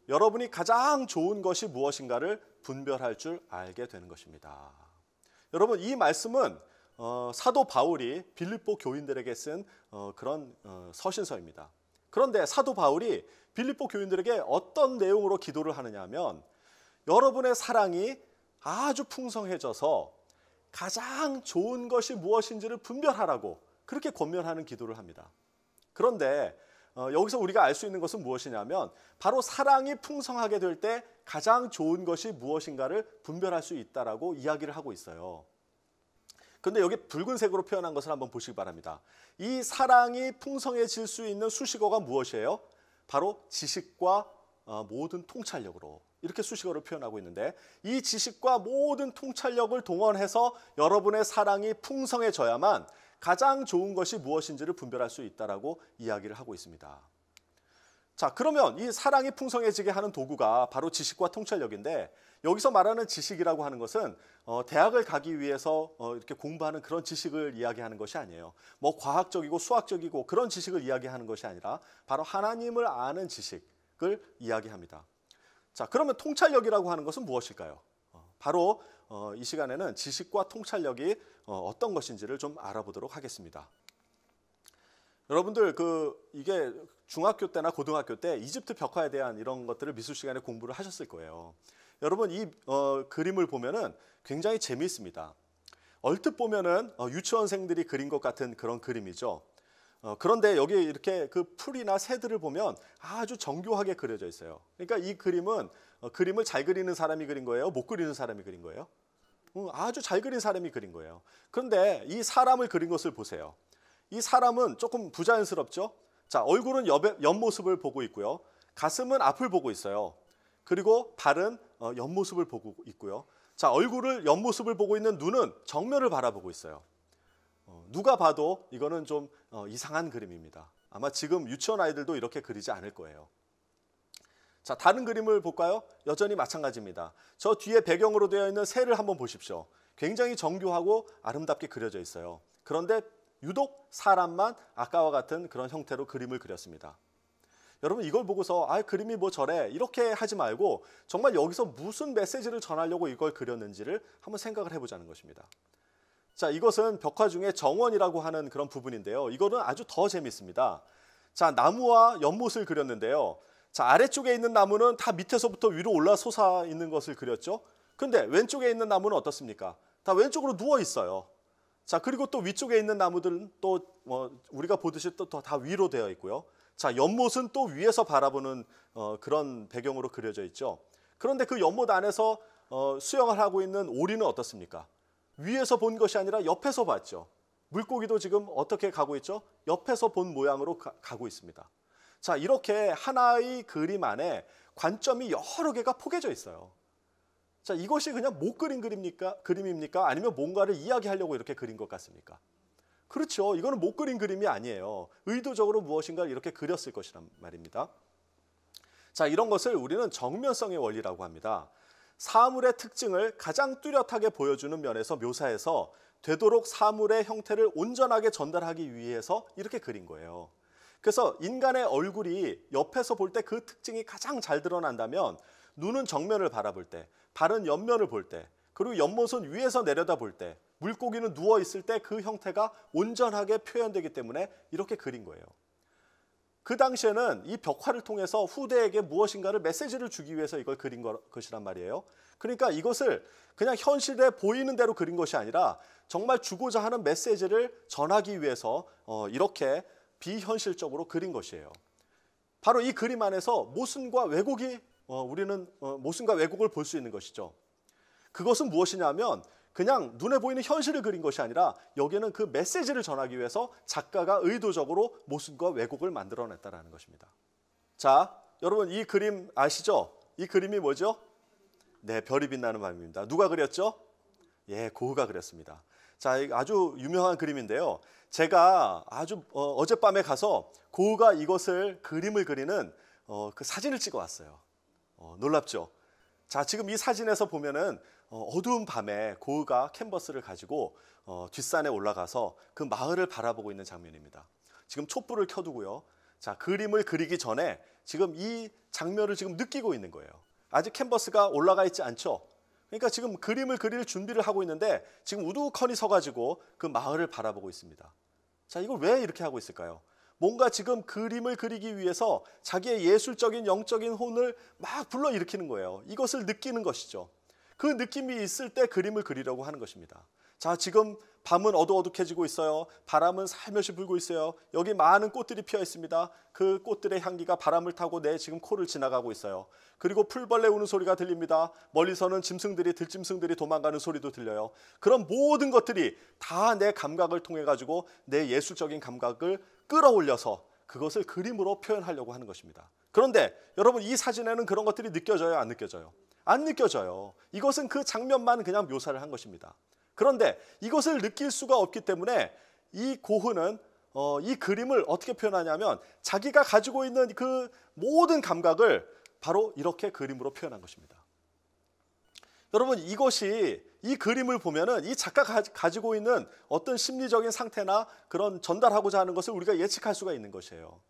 여러분이 가장 좋은 것이 무엇인가를 분별할 줄 알게 되는 것입니다. 여러분, 이 말씀은 사도 바울이 빌립보 교인들에게 쓴 그런 서신서입니다. 그런데 사도 바울이 빌립보 교인들에게 어떤 내용으로 기도를 하느냐 하면 여러분의 사랑이 아주 풍성해져서 가장 좋은 것이 무엇인지를 분별하라고 그렇게 권면하는 기도를 합니다. 그런데 여기서 우리가 알 수 있는 것은 무엇이냐면 바로 사랑이 풍성하게 될 때 가장 좋은 것이 무엇인가를 분별할 수 있다라고 이야기를 하고 있어요. 근데 여기 붉은색으로 표현한 것을 한번 보시기 바랍니다. 이 사랑이 풍성해질 수 있는 수식어가 무엇이에요? 바로 지식과 모든 통찰력으로 이렇게 수식어를 표현하고 있는데 이 지식과 모든 통찰력을 동원해서 여러분의 사랑이 풍성해져야만 가장 좋은 것이 무엇인지를 분별할 수 있다라고 이야기를 하고 있습니다. 자, 그러면 이 사랑이 풍성해지게 하는 도구가 바로 지식과 통찰력인데 여기서 말하는 지식이라고 하는 것은 대학을 가기 위해서 이렇게 공부하는 그런 지식을 이야기하는 것이 아니에요. 뭐 과학적이고 수학적이고 그런 지식을 이야기하는 것이 아니라 바로 하나님을 아는 지식을 이야기합니다. 자, 그러면 통찰력이라고 하는 것은 무엇일까요? 바로 이 시간에는 지식과 통찰력이 어떤 것인지를 좀 알아보도록 하겠습니다. 여러분들 이게 중학교 때나 고등학교 때 이집트 벽화에 대한 이런 것들을 미술 시간에 공부를 하셨을 거예요. 여러분, 이 그림을 보면은 굉장히 재미있습니다. 얼핏 보면은 유치원생들이 그린 것 같은 그런 그림이죠. 그런데 여기 이렇게 그 풀이나 새들을 보면 아주 정교하게 그려져 있어요. 그러니까 이 그림은 그림을 잘 그리는 사람이 그린 거예요? 못 그리는 사람이 그린 거예요? 아주 잘 그린 사람이 그린 거예요. 그런데 이 사람을 그린 것을 보세요. 이 사람은 조금 부자연스럽죠? 자, 얼굴은 옆모습을 보고 있고요. 가슴은 앞을 보고 있어요. 그리고 발은 옆모습을 보고 있고요. 자, 얼굴을 옆모습을 보고 있는 눈은 정면을 바라보고 있어요. 누가 봐도 이거는 좀 이상한 그림입니다. 아마 지금 유치원 아이들도 이렇게 그리지 않을 거예요. 자, 다른 그림을 볼까요? 여전히 마찬가지입니다. 저 뒤에 배경으로 되어 있는 새를 한번 보십시오. 굉장히 정교하고 아름답게 그려져 있어요. 그런데 유독 사람만 아까와 같은 그런 형태로 그림을 그렸습니다. 여러분 이걸 보고서 그림이 뭐 저래 이렇게 하지 말고 정말 여기서 무슨 메시지를 전하려고 이걸 그렸는지를 한번 생각을 해보자는 것입니다. 자, 이것은 벽화 중에 정원이라고 하는 그런 부분인데요. 이거는 아주 더 재밌습니다. 자, 나무와 연못을 그렸는데요. 자, 아래쪽에 있는 나무는 다 밑에서부터 위로 올라 솟아 있는 것을 그렸죠. 근데 왼쪽에 있는 나무는 어떻습니까? 다 왼쪽으로 누워 있어요. 자, 그리고 또 위쪽에 있는 나무들은 또 우리가 보듯이 또 다 위로 되어 있고요. 자, 연못은 또 위에서 바라보는 그런 배경으로 그려져 있죠. 그런데 그 연못 안에서 수영을 하고 있는 오리는 어떻습니까? 위에서 본 것이 아니라 옆에서 봤죠. 물고기도 지금 어떻게 가고 있죠? 옆에서 본 모양으로 가고 있습니다. 자, 이렇게 하나의 그림 안에 관점이 여러 개가 포개져 있어요. 자, 이것이 그냥 못 그린 그림입니까? 아니면 뭔가를 이야기하려고 이렇게 그린 것 같습니까? 그렇죠. 이거는 못 그린 그림이 아니에요. 의도적으로 무엇인가를 이렇게 그렸을 것이란 말입니다. 자, 이런 것을 우리는 정면성의 원리라고 합니다. 사물의 특징을 가장 뚜렷하게 보여주는 면에서 묘사해서 되도록 사물의 형태를 온전하게 전달하기 위해서 이렇게 그린 거예요. 그래서 인간의 얼굴이 옆에서 볼 때 그 특징이 가장 잘 드러난다면 눈은 정면을 바라볼 때, 발은 옆면을 볼 때, 그리고 옆모습은 위에서 내려다 볼 때, 물고기는 누워 있을 때 그 형태가 온전하게 표현되기 때문에 이렇게 그린 거예요. 그 당시에는 이 벽화를 통해서 후대에게 무엇인가를 메시지를 주기 위해서 이걸 그린 것이란 말이에요. 그러니까 이것을 그냥 현실에 보이는 대로 그린 것이 아니라 정말 주고자 하는 메시지를 전하기 위해서 이렇게 비현실적으로 그린 것이에요. 바로 이 그림 안에서 모순과 왜곡이 우리는 모순과 왜곡을 볼 수 있는 것이죠. 그것은 무엇이냐면 그냥 눈에 보이는 현실을 그린 것이 아니라 여기에는 그 메시지를 전하기 위해서 작가가 의도적으로 모순과 왜곡을 만들어냈다는 것입니다. 자, 여러분 이 그림 아시죠? 이 그림이 뭐죠? 네, 별이 빛나는 밤입니다. 누가 그렸죠? 예, 고흐가 그렸습니다. 자, 아주 유명한 그림인데요. 제가 아주 어젯밤에 가서 고흐가 이것을 그림을 그리는 그 사진을 찍어 왔어요. 놀랍죠? 자, 지금 이 사진에서 보면은 어두운 밤에 고흐가 캔버스를 가지고 뒷산에 올라가서 그 마을을 바라보고 있는 장면입니다. 지금 촛불을 켜두고요. 자, 그림을 그리기 전에 지금 이 장면을 지금 느끼고 있는 거예요. 아직 캔버스가 올라가 있지 않죠? 그러니까 지금 그림을 그릴 준비를 하고 있는데 지금 우두커니 서가지고 그 마을을 바라보고 있습니다. 자, 이걸 왜 이렇게 하고 있을까요? 뭔가 지금 그림을 그리기 위해서 자기의 예술적인 영적인 혼을 막 불러일으키는 거예요. 이것을 느끼는 것이죠. 그 느낌이 있을 때 그림을 그리려고 하는 것입니다. 자, 지금 밤은 어둑어둑해지고 있어요. 바람은 살며시 불고 있어요. 여기 많은 꽃들이 피어 있습니다. 그 꽃들의 향기가 바람을 타고 내 지금 코를 지나가고 있어요. 그리고 풀벌레 우는 소리가 들립니다. 멀리서는 들짐승들이 도망가는 소리도 들려요. 그런 모든 것들이 다 내 감각을 통해 가지고 내 예술적인 감각을 끌어올려서 그것을 그림으로 표현하려고 하는 것입니다. 그런데 여러분 이 사진에는 그런 것들이 느껴져요? 안 느껴져요? 안 느껴져요. 이것은 그 장면만 그냥 묘사를 한 것입니다. 그런데 이것을 느낄 수가 없기 때문에 이 고흐는 이 그림을 어떻게 표현하냐면 자기가 가지고 있는 그 모든 감각을 바로 이렇게 그림으로 표현한 것입니다. 여러분 이것이 이 그림을 보면은 이 작가가 가지고 있는 어떤 심리적인 상태나 그런 전달하고자 하는 것을 우리가 예측할 수가 있는 것이에요.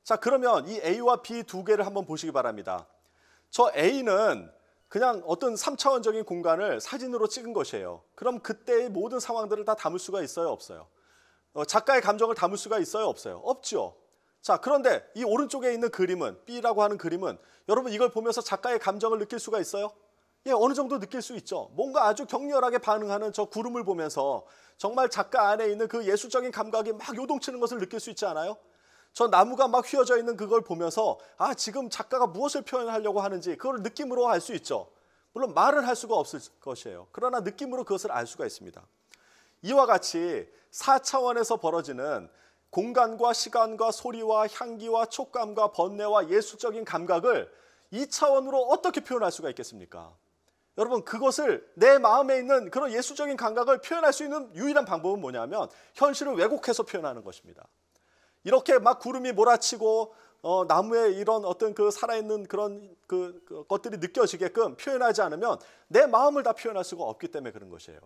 자, 그러면 이 A와 B 두 개를 한번 보시기 바랍니다. 저 A는 그냥 어떤 3차원적인 공간을 사진으로 찍은 것이에요. 그럼 그때의 모든 상황들을 다 담을 수가 있어요? 없어요? 작가의 감정을 담을 수가 있어요? 없어요? 없죠. 자, 그런데 이 오른쪽에 있는 그림은 B라고 하는 그림은 여러분 이걸 보면서 작가의 감정을 느낄 수가 있어요? 예, 어느 정도 느낄 수 있죠. 뭔가 아주 격렬하게 반응하는 저 구름을 보면서 정말 작가 안에 있는 그 예술적인 감각이 막 요동치는 것을 느낄 수 있지 않아요? 저 나무가 막 휘어져 있는 그걸 보면서 지금 작가가 무엇을 표현하려고 하는지 그걸 느낌으로 알 수 있죠. 물론 말을 할 수가 없을 것이에요. 그러나 느낌으로 그것을 알 수가 있습니다. 이와 같이 4차원에서 벌어지는 공간과 시간과 소리와 향기와 촉감과 번뇌와 예술적인 감각을 2차원으로 어떻게 표현할 수가 있겠습니까? 여러분, 그것을 내 마음에 있는 그런 예술적인 감각을 표현할 수 있는 유일한 방법은 뭐냐면 현실을 왜곡해서 표현하는 것입니다. 이렇게 막 구름이 몰아치고 나무에 이런 어떤 그 살아있는 그런 그 것들이 느껴지게끔 표현하지 않으면 내 마음을 다 표현할 수가 없기 때문에 그런 것이에요.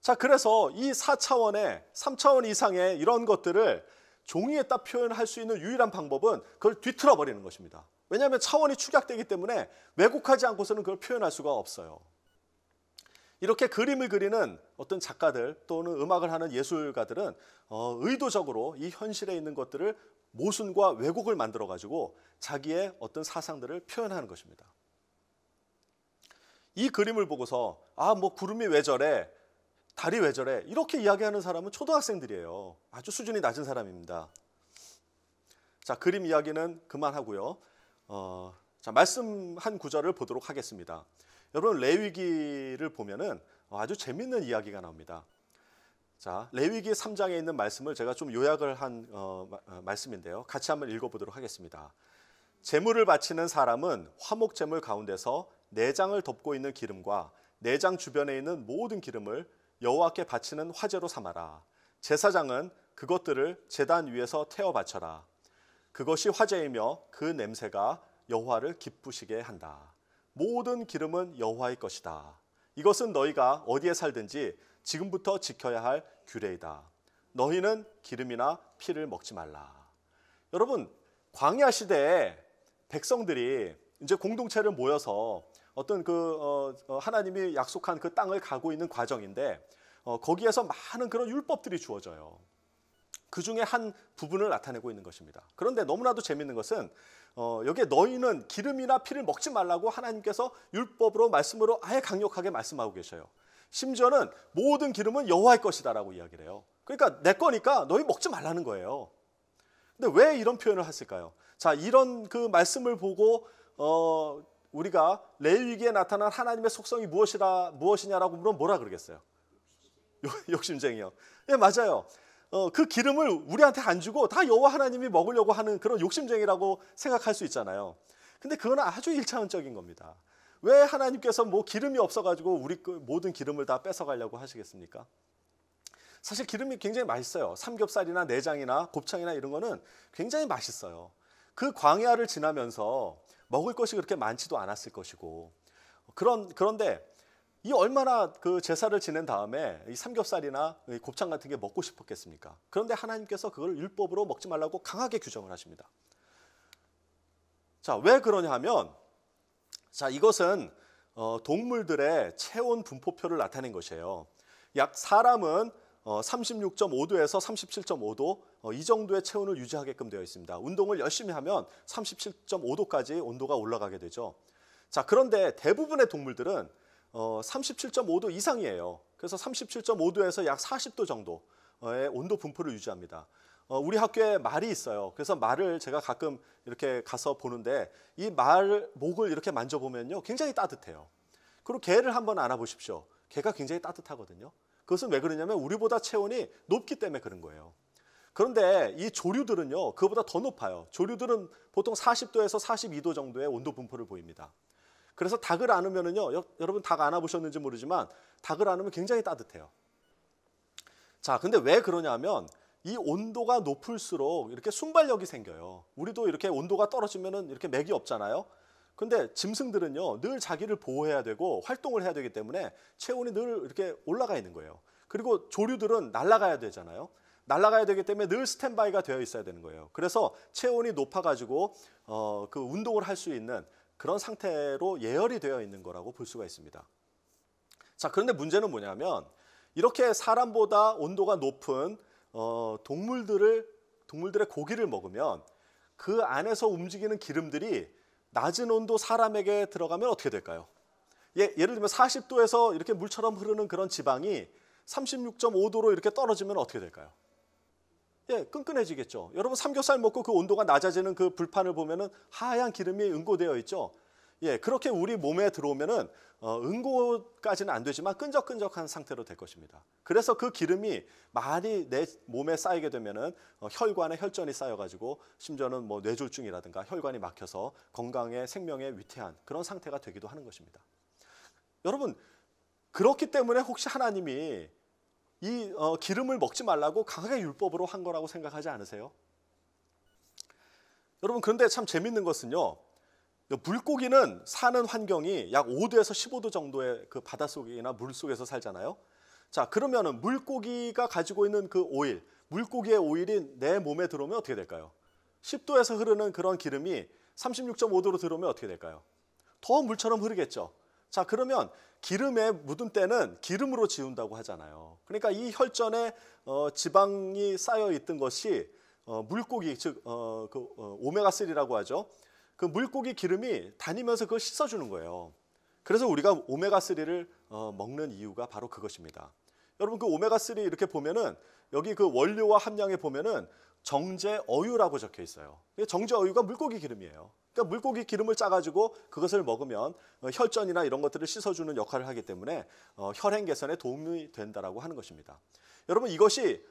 자, 그래서 이 4차원의 3차원 이상의 이런 것들을 종이에 딱 표현할 수 있는 유일한 방법은 그걸 뒤틀어 버리는 것입니다. 왜냐하면 차원이 축약되기 때문에 왜곡하지 않고서는 그걸 표현할 수가 없어요. 이렇게 그림을 그리는 어떤 작가들 또는 음악을 하는 예술가들은 의도적으로 이 현실에 있는 것들을 모순과 왜곡을 만들어 가지고 자기의 어떤 사상들을 표현하는 것입니다. 이 그림을 보고서 뭐 구름이 왜 저래? 달이 왜 저래? 이렇게 이야기하는 사람은 초등학생들이에요. 아주 수준이 낮은 사람입니다. 자, 그림 이야기는 그만하고요. 자, 말씀한 구절을 보도록 하겠습니다. 여러분, 레위기를 보면은 아주 재밌는 이야기가 나옵니다. 자, 레위기 3장에 있는 말씀을 제가 좀 요약을 한 말씀인데요. 같이 한번 읽어보도록 하겠습니다. 제물을 바치는 사람은 화목 제물 가운데서 내장을 덮고 있는 기름과 내장 주변에 있는 모든 기름을 여호와께 바치는 화제로 삼아라. 제사장은 그것들을 제단 위에서 태워 바쳐라. 그것이 화제이며 그 냄새가 여호와를 기쁘시게 한다. 모든 기름은 여호와의 것이다. 이것은 너희가 어디에 살든지 지금부터 지켜야 할 규례이다. 너희는 기름이나 피를 먹지 말라. 여러분, 광야 시대에 백성들이 이제 공동체를 모여서 어떤 하나님이 약속한 그 땅을 가고 있는 과정인데 거기에서 많은 그런 율법들이 주어져요. 그 중에 한 부분을 나타내고 있는 것입니다. 그런데 너무나도 재밌는 것은 여기에 너희는 기름이나 피를 먹지 말라고 하나님께서 율법으로 말씀으로 아예 강력하게 말씀하고 계셔요. 심지어는 모든 기름은 여호와의 것이다라고 이야기를 해요. 그러니까 내 거니까 너희 먹지 말라는 거예요. 근데 왜 이런 표현을 했을까요? 자, 이런 그 말씀을 보고 우리가 레위기에 나타난 하나님의 속성이 무엇이냐라고 물으면 뭐라 그러겠어요? 욕심쟁이요. 예, 맞아요. 그 기름을 우리한테 안 주고 다 여호와 하나님이 먹으려고 하는 그런 욕심쟁이라고 생각할 수 있잖아요. 근데 그건 아주 1차원적인 겁니다. 왜 하나님께서 뭐 기름이 없어가지고 우리 모든 기름을 다 뺏어가려고 하시겠습니까? 사실 기름이 굉장히 맛있어요. 삼겹살이나 내장이나 곱창이나 이런 거는 굉장히 맛있어요. 그 광야를 지나면서 먹을 것이 그렇게 많지도 않았을 것이고 그런데 이 얼마나 그 제사를 지낸 다음에 이 삼겹살이나 이 곱창 같은 게 먹고 싶었겠습니까? 그런데 하나님께서 그걸 율법으로 먹지 말라고 강하게 규정을 하십니다. 자, 왜 그러냐 하면 자, 이것은 동물들의 체온 분포표를 나타낸 것이에요. 약 사람은 36.5도에서 37.5도 이 정도의 체온을 유지하게끔 되어 있습니다. 운동을 열심히 하면 37.5도까지 온도가 올라가게 되죠. 자, 그런데 대부분의 동물들은 37.5도 이상이에요. 그래서 37.5도에서 약 40도 정도의 온도 분포를 유지합니다. 우리 학교에 말이 있어요. 그래서 말을 제가 가끔 이렇게 가서 보는데 이 말 목을 이렇게 만져보면요, 굉장히 따뜻해요. 그리고 개를 한번 안아보십시오. 개가 굉장히 따뜻하거든요. 그것은 왜 그러냐면 우리보다 체온이 높기 때문에 그런 거예요. 그런데 이 조류들은요, 그거보다 더 높아요. 조류들은 보통 40도에서 42도 정도의 온도 분포를 보입니다. 그래서 닭을 안으면은요, 여러분 닭 안아보셨는지 모르지만 닭을 안으면 굉장히 따뜻해요. 자, 근데 왜 그러냐면 이 온도가 높을수록 이렇게 순발력이 생겨요. 우리도 이렇게 온도가 떨어지면은 이렇게 맥이 없잖아요. 근데 짐승들은요, 늘 자기를 보호해야 되고 활동을 해야 되기 때문에 체온이 늘 이렇게 올라가 있는 거예요. 그리고 조류들은 날아가야 되잖아요. 날아가야 되기 때문에 늘 스탠바이가 되어 있어야 되는 거예요. 그래서 체온이 높아가지고 그 운동을 할 수 있는 그런 상태로 예열이 되어 있는 거라고 볼 수가 있습니다. 자, 그런데 문제는 뭐냐면 이렇게 사람보다 온도가 높은 동물들의 고기를 먹으면 그 안에서 움직이는 기름들이 낮은 온도 사람에게 들어가면 어떻게 될까요? 예를 들면 40도에서 이렇게 물처럼 흐르는 그런 지방이 36.5도로 이렇게 떨어지면 어떻게 될까요? 예, 끈끈해지겠죠. 여러분 삼겹살 먹고 그 온도가 낮아지는 그 불판을 보면은 하얀 기름이 응고되어 있죠. 예, 그렇게 우리 몸에 들어오면은 응고까지는 안 되지만 끈적끈적한 상태로 될 것입니다. 그래서 그 기름이 많이 내 몸에 쌓이게 되면은 혈관에 혈전이 쌓여가지고 심지어는 뭐 뇌졸중이라든가 혈관이 막혀서 건강에 생명에 위태한 그런 상태가 되기도 하는 것입니다. 여러분 그렇기 때문에 혹시 하나님이 이 기름을 먹지 말라고 강하게 율법으로 한 거라고 생각하지 않으세요? 여러분 그런데 참 재밌는 것은요. 물고기는 사는 환경이 약 5도에서 15도 정도의 그 바닷속이나 물속에서 살잖아요. 자, 그러면은 물고기가 가지고 있는 그 오일, 물고기의 오일이 내 몸에 들어오면 어떻게 될까요? 10도에서 흐르는 그런 기름이 36.5도로 들어오면 어떻게 될까요? 더 물처럼 흐르겠죠. 자, 그러면 기름에 묻은 때는 기름으로 지운다고 하잖아요. 그러니까 이 혈전에 지방이 쌓여 있던 것이 물고기, 즉 오메가3라고 하죠. 그 물고기 기름이 다니면서 그걸 씻어주는 거예요. 그래서 우리가 오메가3를 먹는 이유가 바로 그것입니다. 여러분 그 오메가3 이렇게 보면은 여기 그 원료와 함량에 보면은 정제어유라고 적혀 있어요. 정제어유가 물고기 기름이에요. 그러니까 물고기 기름을 짜가지고 그것을 먹으면 혈전이나 이런 것들을 씻어주는 역할을 하기 때문에 혈행 개선에 도움이 된다라고 하는 것입니다. 여러분 이것이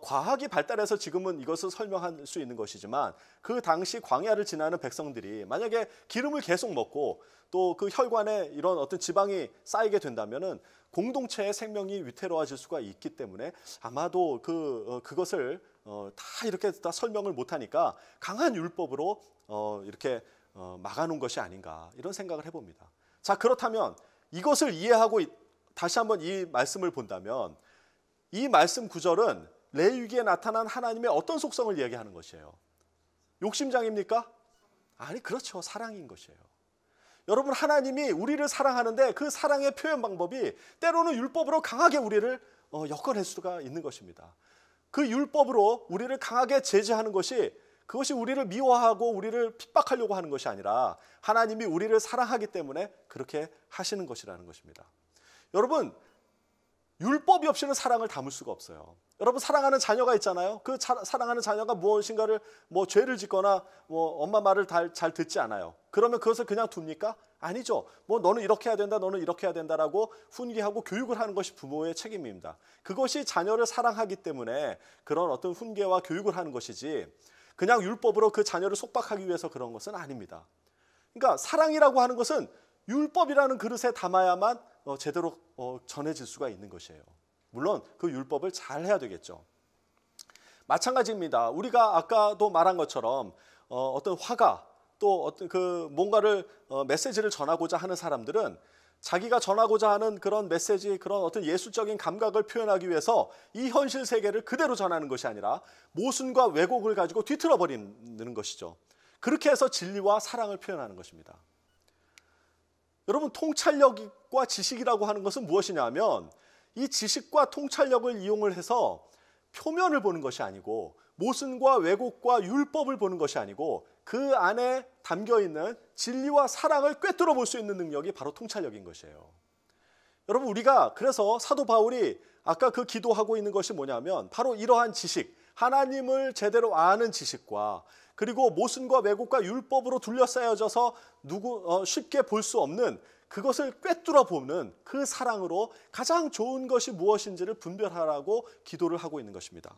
과학이 발달해서 지금은 이것을 설명할 수 있는 것이지만 그 당시 광야를 지나는 백성들이 만약에 기름을 계속 먹고 또 그 혈관에 이런 어떤 지방이 쌓이게 된다면은 공동체의 생명이 위태로워질 수가 있기 때문에 아마도 그것을 다 이렇게 다 설명을 못하니까 강한 율법으로 이렇게 막아놓은 것이 아닌가 이런 생각을 해봅니다. 자 그렇다면 이것을 이해하고 다시 한번 이 말씀을 본다면 이 말씀 구절은 레위기에 나타난 하나님의 어떤 속성을 얘기하는 것이에요? 욕심장입니까? 아니 그렇죠. 사랑인 것이에요. 여러분 하나님이 우리를 사랑하는데 그 사랑의 표현 방법이 때로는 율법으로 강하게 우리를 엮어낼 수가 있는 것입니다. 그 율법으로 우리를 강하게 제재하는 것이 그것이 우리를 미워하고 우리를 핍박하려고 하는 것이 아니라 하나님이 우리를 사랑하기 때문에 그렇게 하시는 것이라는 것입니다. 여러분 율법이 없이는 사랑을 담을 수가 없어요. 여러분 사랑하는 자녀가 있잖아요. 그 사랑하는 자녀가 무엇인가를 죄를 짓거나 엄마 말을 잘 듣지 않아요. 그러면 그것을 그냥 둡니까? 아니죠. 너는 이렇게 해야 된다, 너는 이렇게 해야 된다라고 훈계하고 교육을 하는 것이 부모의 책임입니다. 그것이 자녀를 사랑하기 때문에 그런 어떤 훈계와 교육을 하는 것이지 그냥 율법으로 그 자녀를 속박하기 위해서 그런 것은 아닙니다. 그러니까 사랑이라고 하는 것은 율법이라는 그릇에 담아야만 제대로 전해질 수가 있는 것이에요. 물론 그 율법을 잘 해야 되겠죠. 마찬가지입니다. 우리가 아까도 말한 것처럼 어떤 화가 또 어떤 그 뭔가를 메시지를 전하고자 하는 사람들은 자기가 전하고자 하는 그런 메시지, 그런 어떤 예술적인 감각을 표현하기 위해서 이 현실 세계를 그대로 전하는 것이 아니라 모순과 왜곡을 가지고 뒤틀어 버리는 것이죠. 그렇게 해서 진리와 사랑을 표현하는 것입니다. 여러분 통찰력과 지식이라고 하는 것은 무엇이냐 하면 이 지식과 통찰력을 이용을 해서 표면을 보는 것이 아니고 모순과 왜곡과 율법을 보는 것이 아니고 그 안에 담겨있는 진리와 사랑을 꿰뚫어 볼 수 있는 능력이 바로 통찰력인 것이에요. 여러분 우리가 그래서 사도 바울이 아까 그 기도하고 있는 것이 뭐냐면 바로 이러한 지식, 하나님을 제대로 아는 지식과 그리고 모순과 왜곡과 율법으로 둘러싸여져서 쉽게 볼 수 없는 그것을 꿰뚫어 보는 그 사랑으로 가장 좋은 것이 무엇인지를 분별하라고 기도를 하고 있는 것입니다.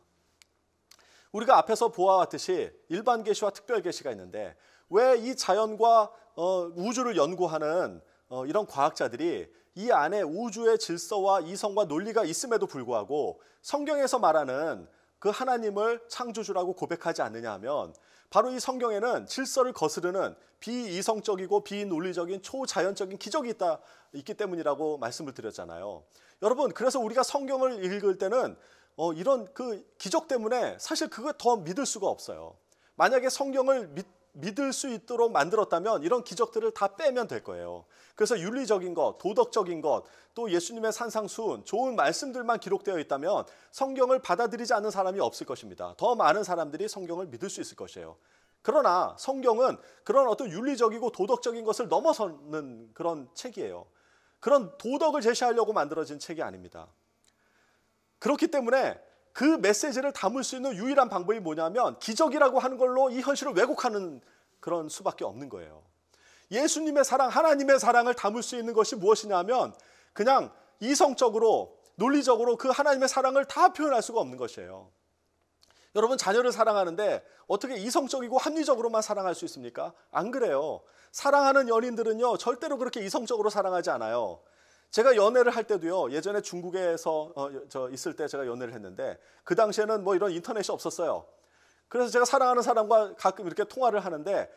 우리가 앞에서 보아왔듯이 일반 계시와 특별 계시가 있는데 왜 이 자연과 우주를 연구하는 이런 과학자들이 이 안에 우주의 질서와 이성과 논리가 있음에도 불구하고 성경에서 말하는 그 하나님을 창조주라고 고백하지 않느냐 하면 바로 이 성경에는 질서를 거스르는 비이성적이고 비논리적인 초자연적인 기적이 있기 때문이라고 말씀을 드렸잖아요. 여러분 그래서 우리가 성경을 읽을 때는 이런 그 기적 때문에 사실 그거 더 믿을 수가 없어요. 만약에 성경을 믿을 수 있도록 만들었다면 이런 기적들을 다 빼면 될 거예요. 그래서 윤리적인 것, 도덕적인 것, 또 예수님의 산상수훈, 좋은 말씀들만 기록되어 있다면 성경을 받아들이지 않는 사람이 없을 것입니다. 더 많은 사람들이 성경을 믿을 수 있을 것이에요. 그러나 성경은 그런 어떤 윤리적이고 도덕적인 것을 넘어서는 그런 책이에요. 그런 도덕을 제시하려고 만들어진 책이 아닙니다. 그렇기 때문에 그 메시지를 담을 수 있는 유일한 방법이 뭐냐면 기적이라고 하는 걸로 이 현실을 왜곡하는 그런 수밖에 없는 거예요. 예수님의 사랑, 하나님의 사랑을 담을 수 있는 것이 무엇이냐면 그냥 이성적으로, 논리적으로 그 하나님의 사랑을 다 표현할 수가 없는 것이에요. 여러분, 자녀를 사랑하는데 어떻게 이성적이고 합리적으로만 사랑할 수 있습니까? 안 그래요. 사랑하는 연인들은요, 절대로 그렇게 이성적으로 사랑하지 않아요. 제가 연애를 할 때도요, 예전에 중국에서 있을 때 제가 연애를 했는데 그 당시에는 뭐 이런 인터넷이 없었어요. 그래서 제가 사랑하는 사람과 가끔 이렇게 통화를 하는데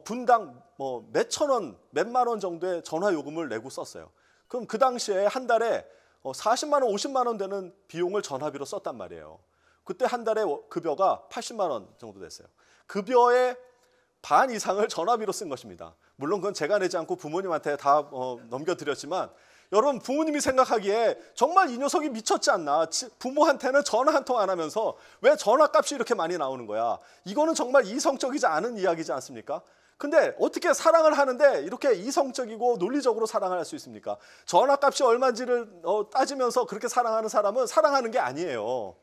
분당 뭐 몇천 원, 몇만 원 정도의 전화 요금을 내고 썼어요. 그럼 그 당시에 한 달에 40만 원, 50만 원 되는 비용을 전화비로 썼단 말이에요. 그때 한 달에 급여가 80만 원 정도 됐어요. 급여의 반 이상을 전화비로 쓴 것입니다. 물론 그건 제가 내지 않고 부모님한테 다 넘겨드렸지만 여러분, 부모님이 생각하기에 정말 이 녀석이 미쳤지 않나. 부모한테는 전화 한 통 안 하면서 왜 전화값이 이렇게 많이 나오는 거야. 이거는 정말 이성적이지 않은 이야기지 않습니까? 근데 어떻게 사랑을 하는데 이렇게 이성적이고 논리적으로 사랑을 할 수 있습니까? 전화값이 얼마인지를 따지면서 그렇게 사랑하는 사람은 사랑하는 게 아니에요.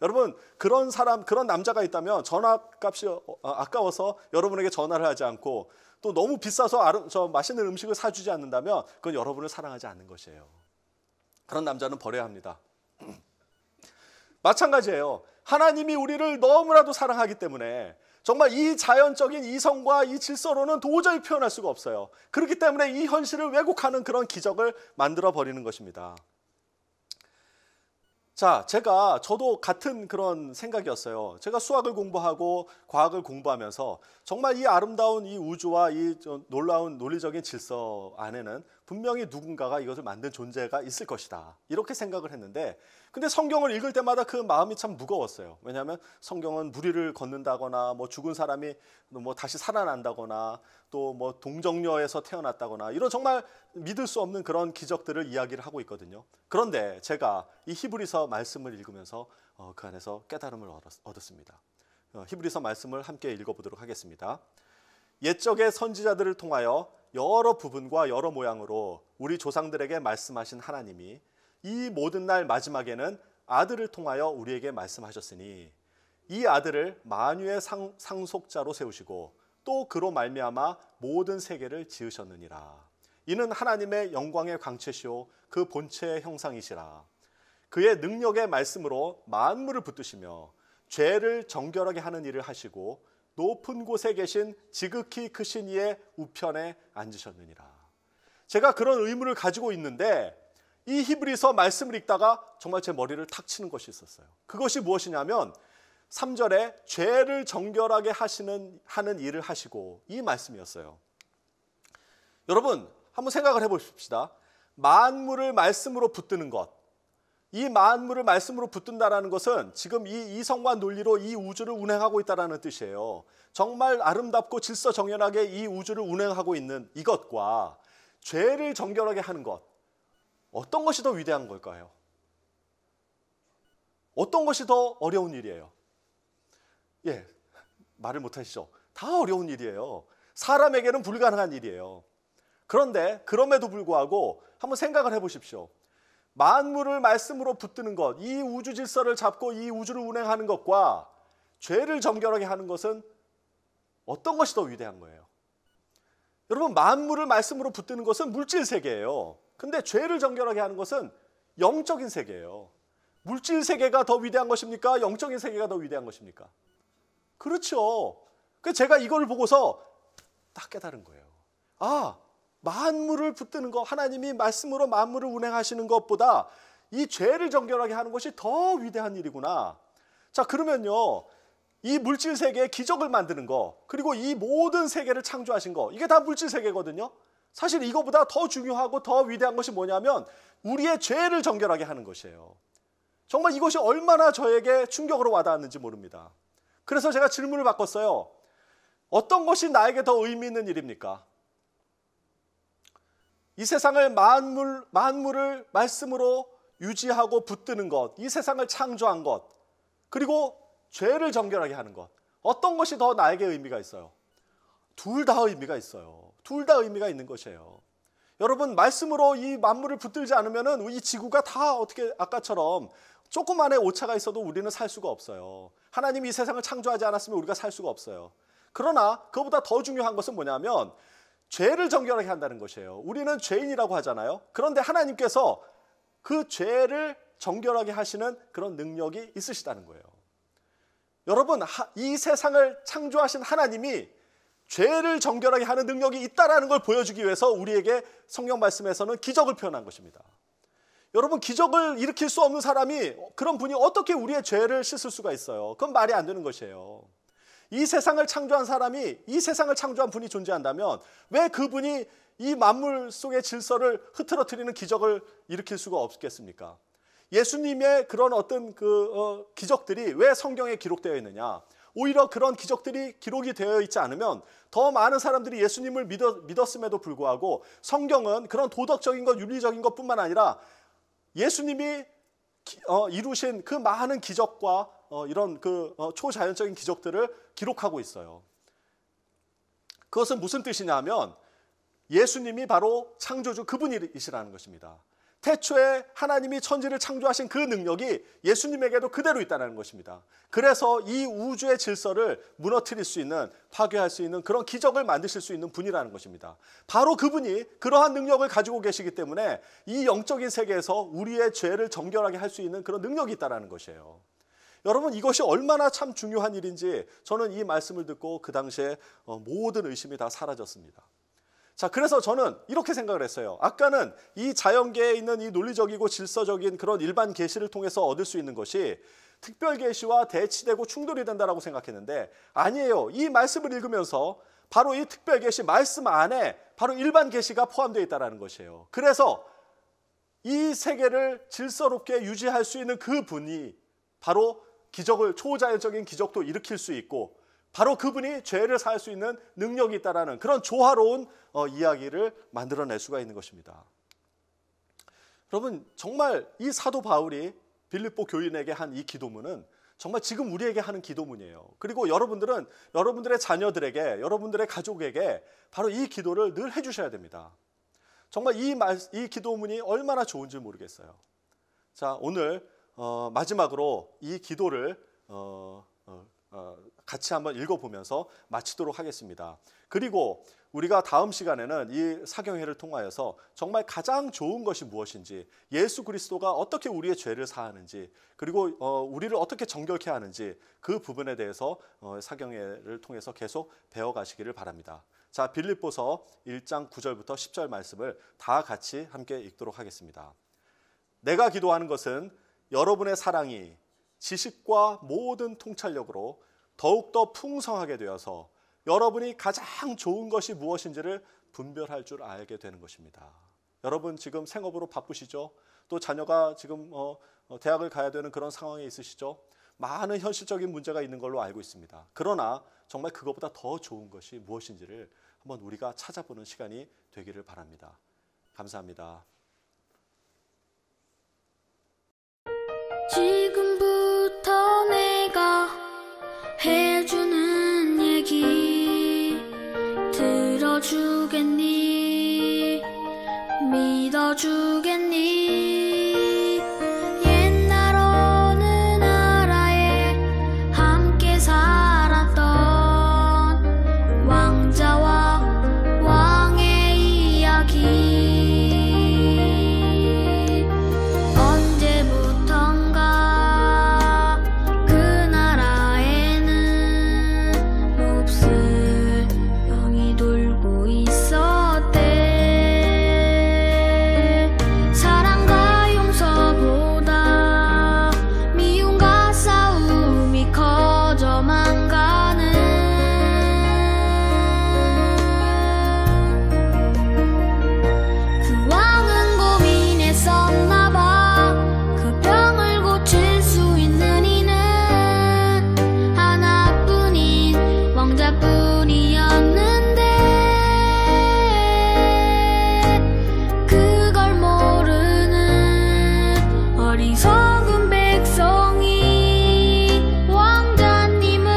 여러분, 그런 사람, 그런 남자가 있다면 전화값이 아까워서 여러분에게 전화를 하지 않고 또 너무 비싸서 맛있는 음식을 사주지 않는다면 그건 여러분을 사랑하지 않는 것이에요. 그런 남자는 버려야 합니다. 마찬가지예요. 하나님이 우리를 너무나도 사랑하기 때문에 정말 이 자연적인 이성과 이 질서로는 도저히 표현할 수가 없어요. 그렇기 때문에 이 현실을 왜곡하는 그런 기적을 만들어 버리는 것입니다. 자, 저도 같은 그런 생각이었어요. 제가 수학을 공부하고 과학을 공부하면서 정말 이 아름다운 이 우주와 이 놀라운 논리적인 질서 안에는 분명히 누군가가 이것을 만든 존재가 있을 것이다. 이렇게 생각을 했는데, 근데 성경을 읽을 때마다 그 마음이 참 무거웠어요. 왜냐하면 성경은 무리를 걷는다거나 뭐 죽은 사람이 뭐 다시 살아난다거나 또 뭐 동정녀에서 태어났다거나 이런 정말 믿을 수 없는 그런 기적들을 이야기를 하고 있거든요. 그런데 제가 이 히브리서 말씀을 읽으면서 그 안에서 깨달음을 얻었습니다. 히브리서 말씀을 함께 읽어보도록 하겠습니다. 옛적의 선지자들을 통하여 여러 부분과 여러 모양으로 우리 조상들에게 말씀하신 하나님이 이 모든 날 마지막에는 아들을 통하여 우리에게 말씀하셨으니 이 아들을 만유의 상속자로 세우시고 또 그로 말미암아 모든 세계를 지으셨느니라. 이는 하나님의 영광의 광채시오 그 본체의 형상이시라. 그의 능력의 말씀으로 만물을 붙드시며 죄를 정결하게 하는 일을 하시고 높은 곳에 계신 지극히 크신 이의 우편에 앉으셨느니라. 제가 그런 의문을 가지고 있는데 이 히브리서 말씀을 읽다가 정말 제 머리를 탁 치는 것이 있었어요. 그것이 무엇이냐면 3절에 죄를 정결하게 하는 일을 하시고, 이 말씀이었어요. 여러분, 한번 생각을 해보십시다. 만물을 말씀으로 붙드는 것, 이 만물을 말씀으로 붙든다는 것은 지금 이 이성과 논리로 이 우주를 운행하고 있다는 뜻이에요. 정말 아름답고 질서정연하게 이 우주를 운행하고 있는 이것과 죄를 정결하게 하는 것, 어떤 것이 더 위대한 걸까요? 어떤 것이 더 어려운 일이에요? 예, 말을 못하시죠? 다 어려운 일이에요. 사람에게는 불가능한 일이에요. 그런데 그럼에도 불구하고 한번 생각을 해보십시오. 만물을 말씀으로 붙드는 것, 이 우주 질서를 잡고 이 우주를 운행하는 것과 죄를 정결하게 하는 것은 어떤 것이 더 위대한 거예요? 여러분, 만물을 말씀으로 붙드는 것은 물질 세계예요. 근데 죄를 정결하게 하는 것은 영적인 세계예요. 물질 세계가 더 위대한 것입니까? 영적인 세계가 더 위대한 것입니까? 그렇죠. 그래서 제가 이걸 보고서 딱 깨달은 거예요. 아, 만물을 붙드는 것, 하나님이 말씀으로 만물을 운행하시는 것보다 이 죄를 정결하게 하는 것이 더 위대한 일이구나. 자, 그러면요, 이 물질 세계에 기적을 만드는 거, 그리고 이 모든 세계를 창조하신 거, 이게 다 물질 세계거든요. 사실 이거보다 더 중요하고 더 위대한 것이 뭐냐면 우리의 죄를 정결하게 하는 것이에요. 정말 이것이 얼마나 저에게 충격으로 와닿았는지 모릅니다. 그래서 제가 질문을 바꿨어요. 어떤 것이 나에게 더 의미 있는 일입니까? 이 세상을 만물을 말씀으로 유지하고 붙드는 것, 이 세상을 창조한 것, 그리고 죄를 정결하게 하는 것, 어떤 것이 더 나에게 의미가 있어요? 둘 다 의미가 있어요. 둘 다 의미가 있는 것이에요. 여러분, 말씀으로 이 만물을 붙들지 않으면 이 지구가 다 어떻게 아까처럼 조그만의 오차가 있어도 우리는 살 수가 없어요. 하나님이 이 세상을 창조하지 않았으면 우리가 살 수가 없어요. 그러나 그것보다 더 중요한 것은 뭐냐면 죄를 정결하게 한다는 것이에요. 우리는 죄인이라고 하잖아요. 그런데 하나님께서 그 죄를 정결하게 하시는 그런 능력이 있으시다는 거예요. 여러분, 이 세상을 창조하신 하나님이 죄를 정결하게 하는 능력이 있다는 걸 보여주기 위해서 우리에게 성경 말씀에서는 기적을 표현한 것입니다. 여러분, 기적을 일으킬 수 없는 사람이, 그런 분이 어떻게 우리의 죄를 씻을 수가 있어요? 그건 말이 안 되는 것이에요. 이 세상을 창조한 사람이, 이 세상을 창조한 분이 존재한다면 왜 그분이 이 만물 속의 질서를 흐트러뜨리는 기적을 일으킬 수가 없겠습니까? 예수님의 그런 어떤 기적들이 왜 성경에 기록되어 있느냐? 오히려 그런 기적들이 기록이 되어 있지 않으면 더 많은 사람들이 예수님을 믿었음에도 불구하고 성경은 그런 도덕적인 것, 윤리적인 것뿐만 아니라 예수님이 이루신 그 많은 기적과 이런 초자연적인 기적들을 기록하고 있어요. 그것은 무슨 뜻이냐 하면 예수님이 바로 창조주 그분이시라는 것입니다. 태초에 하나님이 천지를 창조하신 그 능력이 예수님에게도 그대로 있다는 것입니다. 그래서 이 우주의 질서를 무너뜨릴 수 있는, 파괴할 수 있는 그런 기적을 만드실 수 있는 분이라는 것입니다. 바로 그분이 그러한 능력을 가지고 계시기 때문에 이 영적인 세계에서 우리의 죄를 정결하게 할 수 있는 그런 능력이 있다는 것이에요. 여러분, 이것이 얼마나 참 중요한 일인지 저는 이 말씀을 듣고 그 당시에 모든 의심이 다 사라졌습니다. 자, 그래서 저는 이렇게 생각을 했어요. 아까는 이 자연계에 있는 이 논리적이고 질서적인 그런 일반 계시를 통해서 얻을 수 있는 것이 특별 계시와 대치되고 충돌이 된다라고 생각했는데 아니에요. 이 말씀을 읽으면서 바로 이 특별 계시 말씀 안에 바로 일반 계시가 포함되어 있다는 것이에요. 그래서 이 세계를 질서롭게 유지할 수 있는 그 분이 바로 기적을, 초자연적인 기적도 일으킬 수 있고 바로 그분이 죄를 사할 수 있는 능력이 있다라는 그런 조화로운 이야기를 만들어낼 수가 있는 것입니다. 여러분, 정말 이 사도 바울이 빌립보 교인에게 한 이 기도문은 정말 지금 우리에게 하는 기도문이에요. 그리고 여러분들은 여러분들의 자녀들에게, 여러분들의 가족에게 바로 이 기도를 늘 해주셔야 됩니다. 정말 이 기도문이 얼마나 좋은지 모르겠어요. 자, 오늘 마지막으로 이 기도를 같이 한번 읽어보면서 마치도록 하겠습니다. 그리고 우리가 다음 시간에는 이 사경회를 통하여서 정말 가장 좋은 것이 무엇인지, 예수 그리스도가 어떻게 우리의 죄를 사하는지, 그리고 우리를 어떻게 정결케 하는지 그 부분에 대해서 사경회를 통해서 계속 배워가시기를 바랍니다. 자, 빌립보서 1장 9절부터 10절 말씀을 다 같이 함께 읽도록 하겠습니다. 내가 기도하는 것은 여러분의 사랑이 지식과 모든 통찰력으로 더욱더 풍성하게 되어서 여러분이 가장 좋은 것이 무엇인지를 분별할 줄 알게 되는 것입니다. 여러분, 지금 생업으로 바쁘시죠? 또 자녀가 지금 대학을 가야 되는 그런 상황에 있으시죠? 많은 현실적인 문제가 있는 걸로 알고 있습니다. 그러나 정말 그것보다 더 좋은 것이 무엇인지를 한번 우리가 찾아보는 시간이 되기를 바랍니다. 감사합니다. 지금부터 내가 해주는 얘기 들어주겠니? 믿어주겠니? 옛날 어느 나라에 함께 살았던 왕자와 왕의 이야기. 언제부턴가 그 나라에는 몹쓸 병이 돌고 있었대. 사랑과 용서보다 미움과 싸움이 커져만 가는 그 왕은 고민했었나봐. 그 병을 고칠 수 있는 이는 하나뿐인 왕자뿐이었는데 그걸 모르는 어리석은 백성이 왕자님을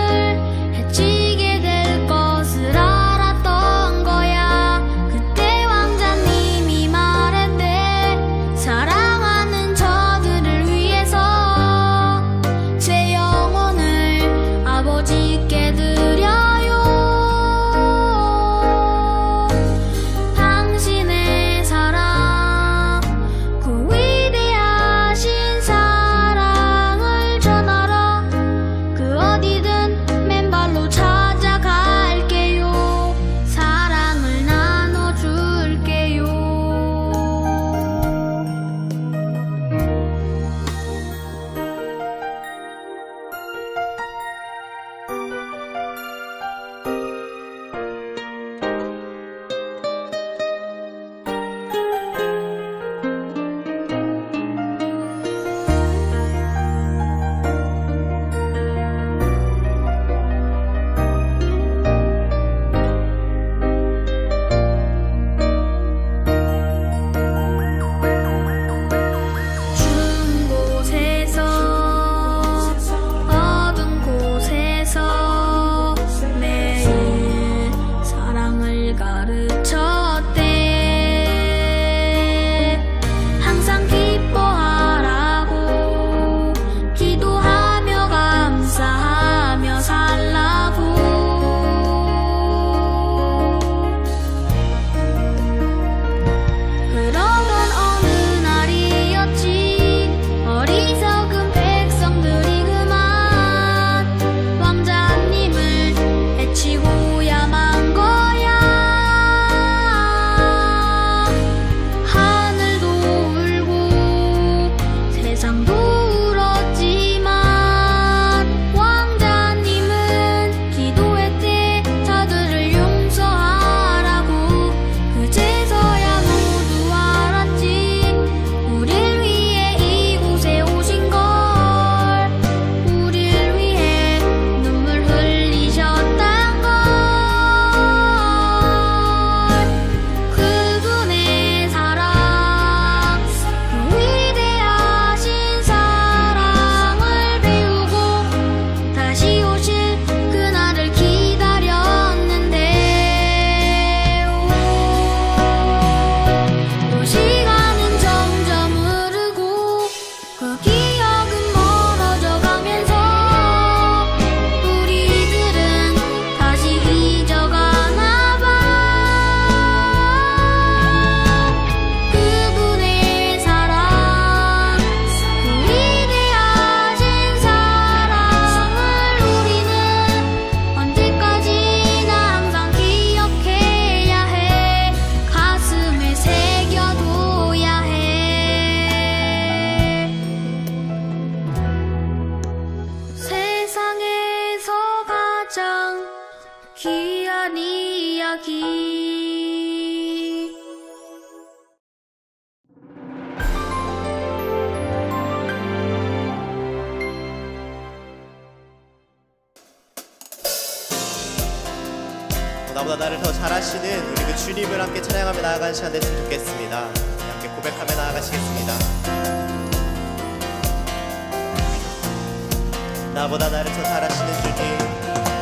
해치게 될 것을 알았던 거야. 그때 왕자님이 말했대. 사랑하는 저들을 위해서 이야기. 나보다 나를 더 잘하시는 우리 그 주님을 함께 찬양하며 나아가는 시간 됐으면 좋겠습니다. 함께 고백하며 나아가시겠습니다. 나보다 나를 더 잘하시는 주님,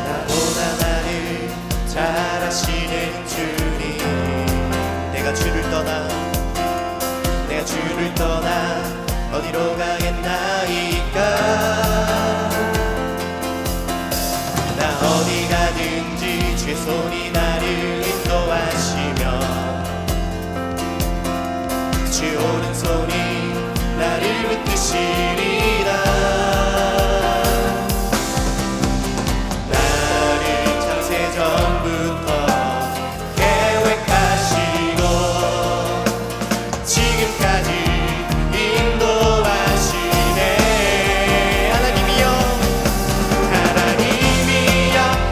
나보다 나를 잘하시는 주님, 내가 주를 떠나 어디로 가겠나이까. 나 어디 가든지 주의 손이 나를 인도하시며 주의 오른손이 나를 붙드시리라. 나를 창세전부터 계획하시고 지금까지 인도하시네. 하나님이여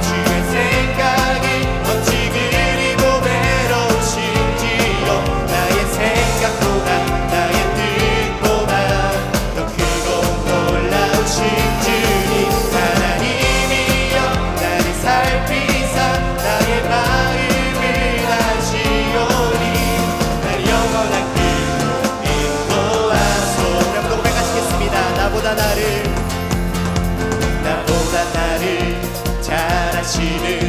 주의 생각이 어찌 그리고 외로우신지요. 나의 생각보다 나의 뜻보다 더 크고 놀라우신 주님. 하나님이여 나를 살피사 나의 마음을 아시오니 나를 영원한 길로 인도하소. 여러분도 고백하시겠습니다. 나보다 나를 잘하시는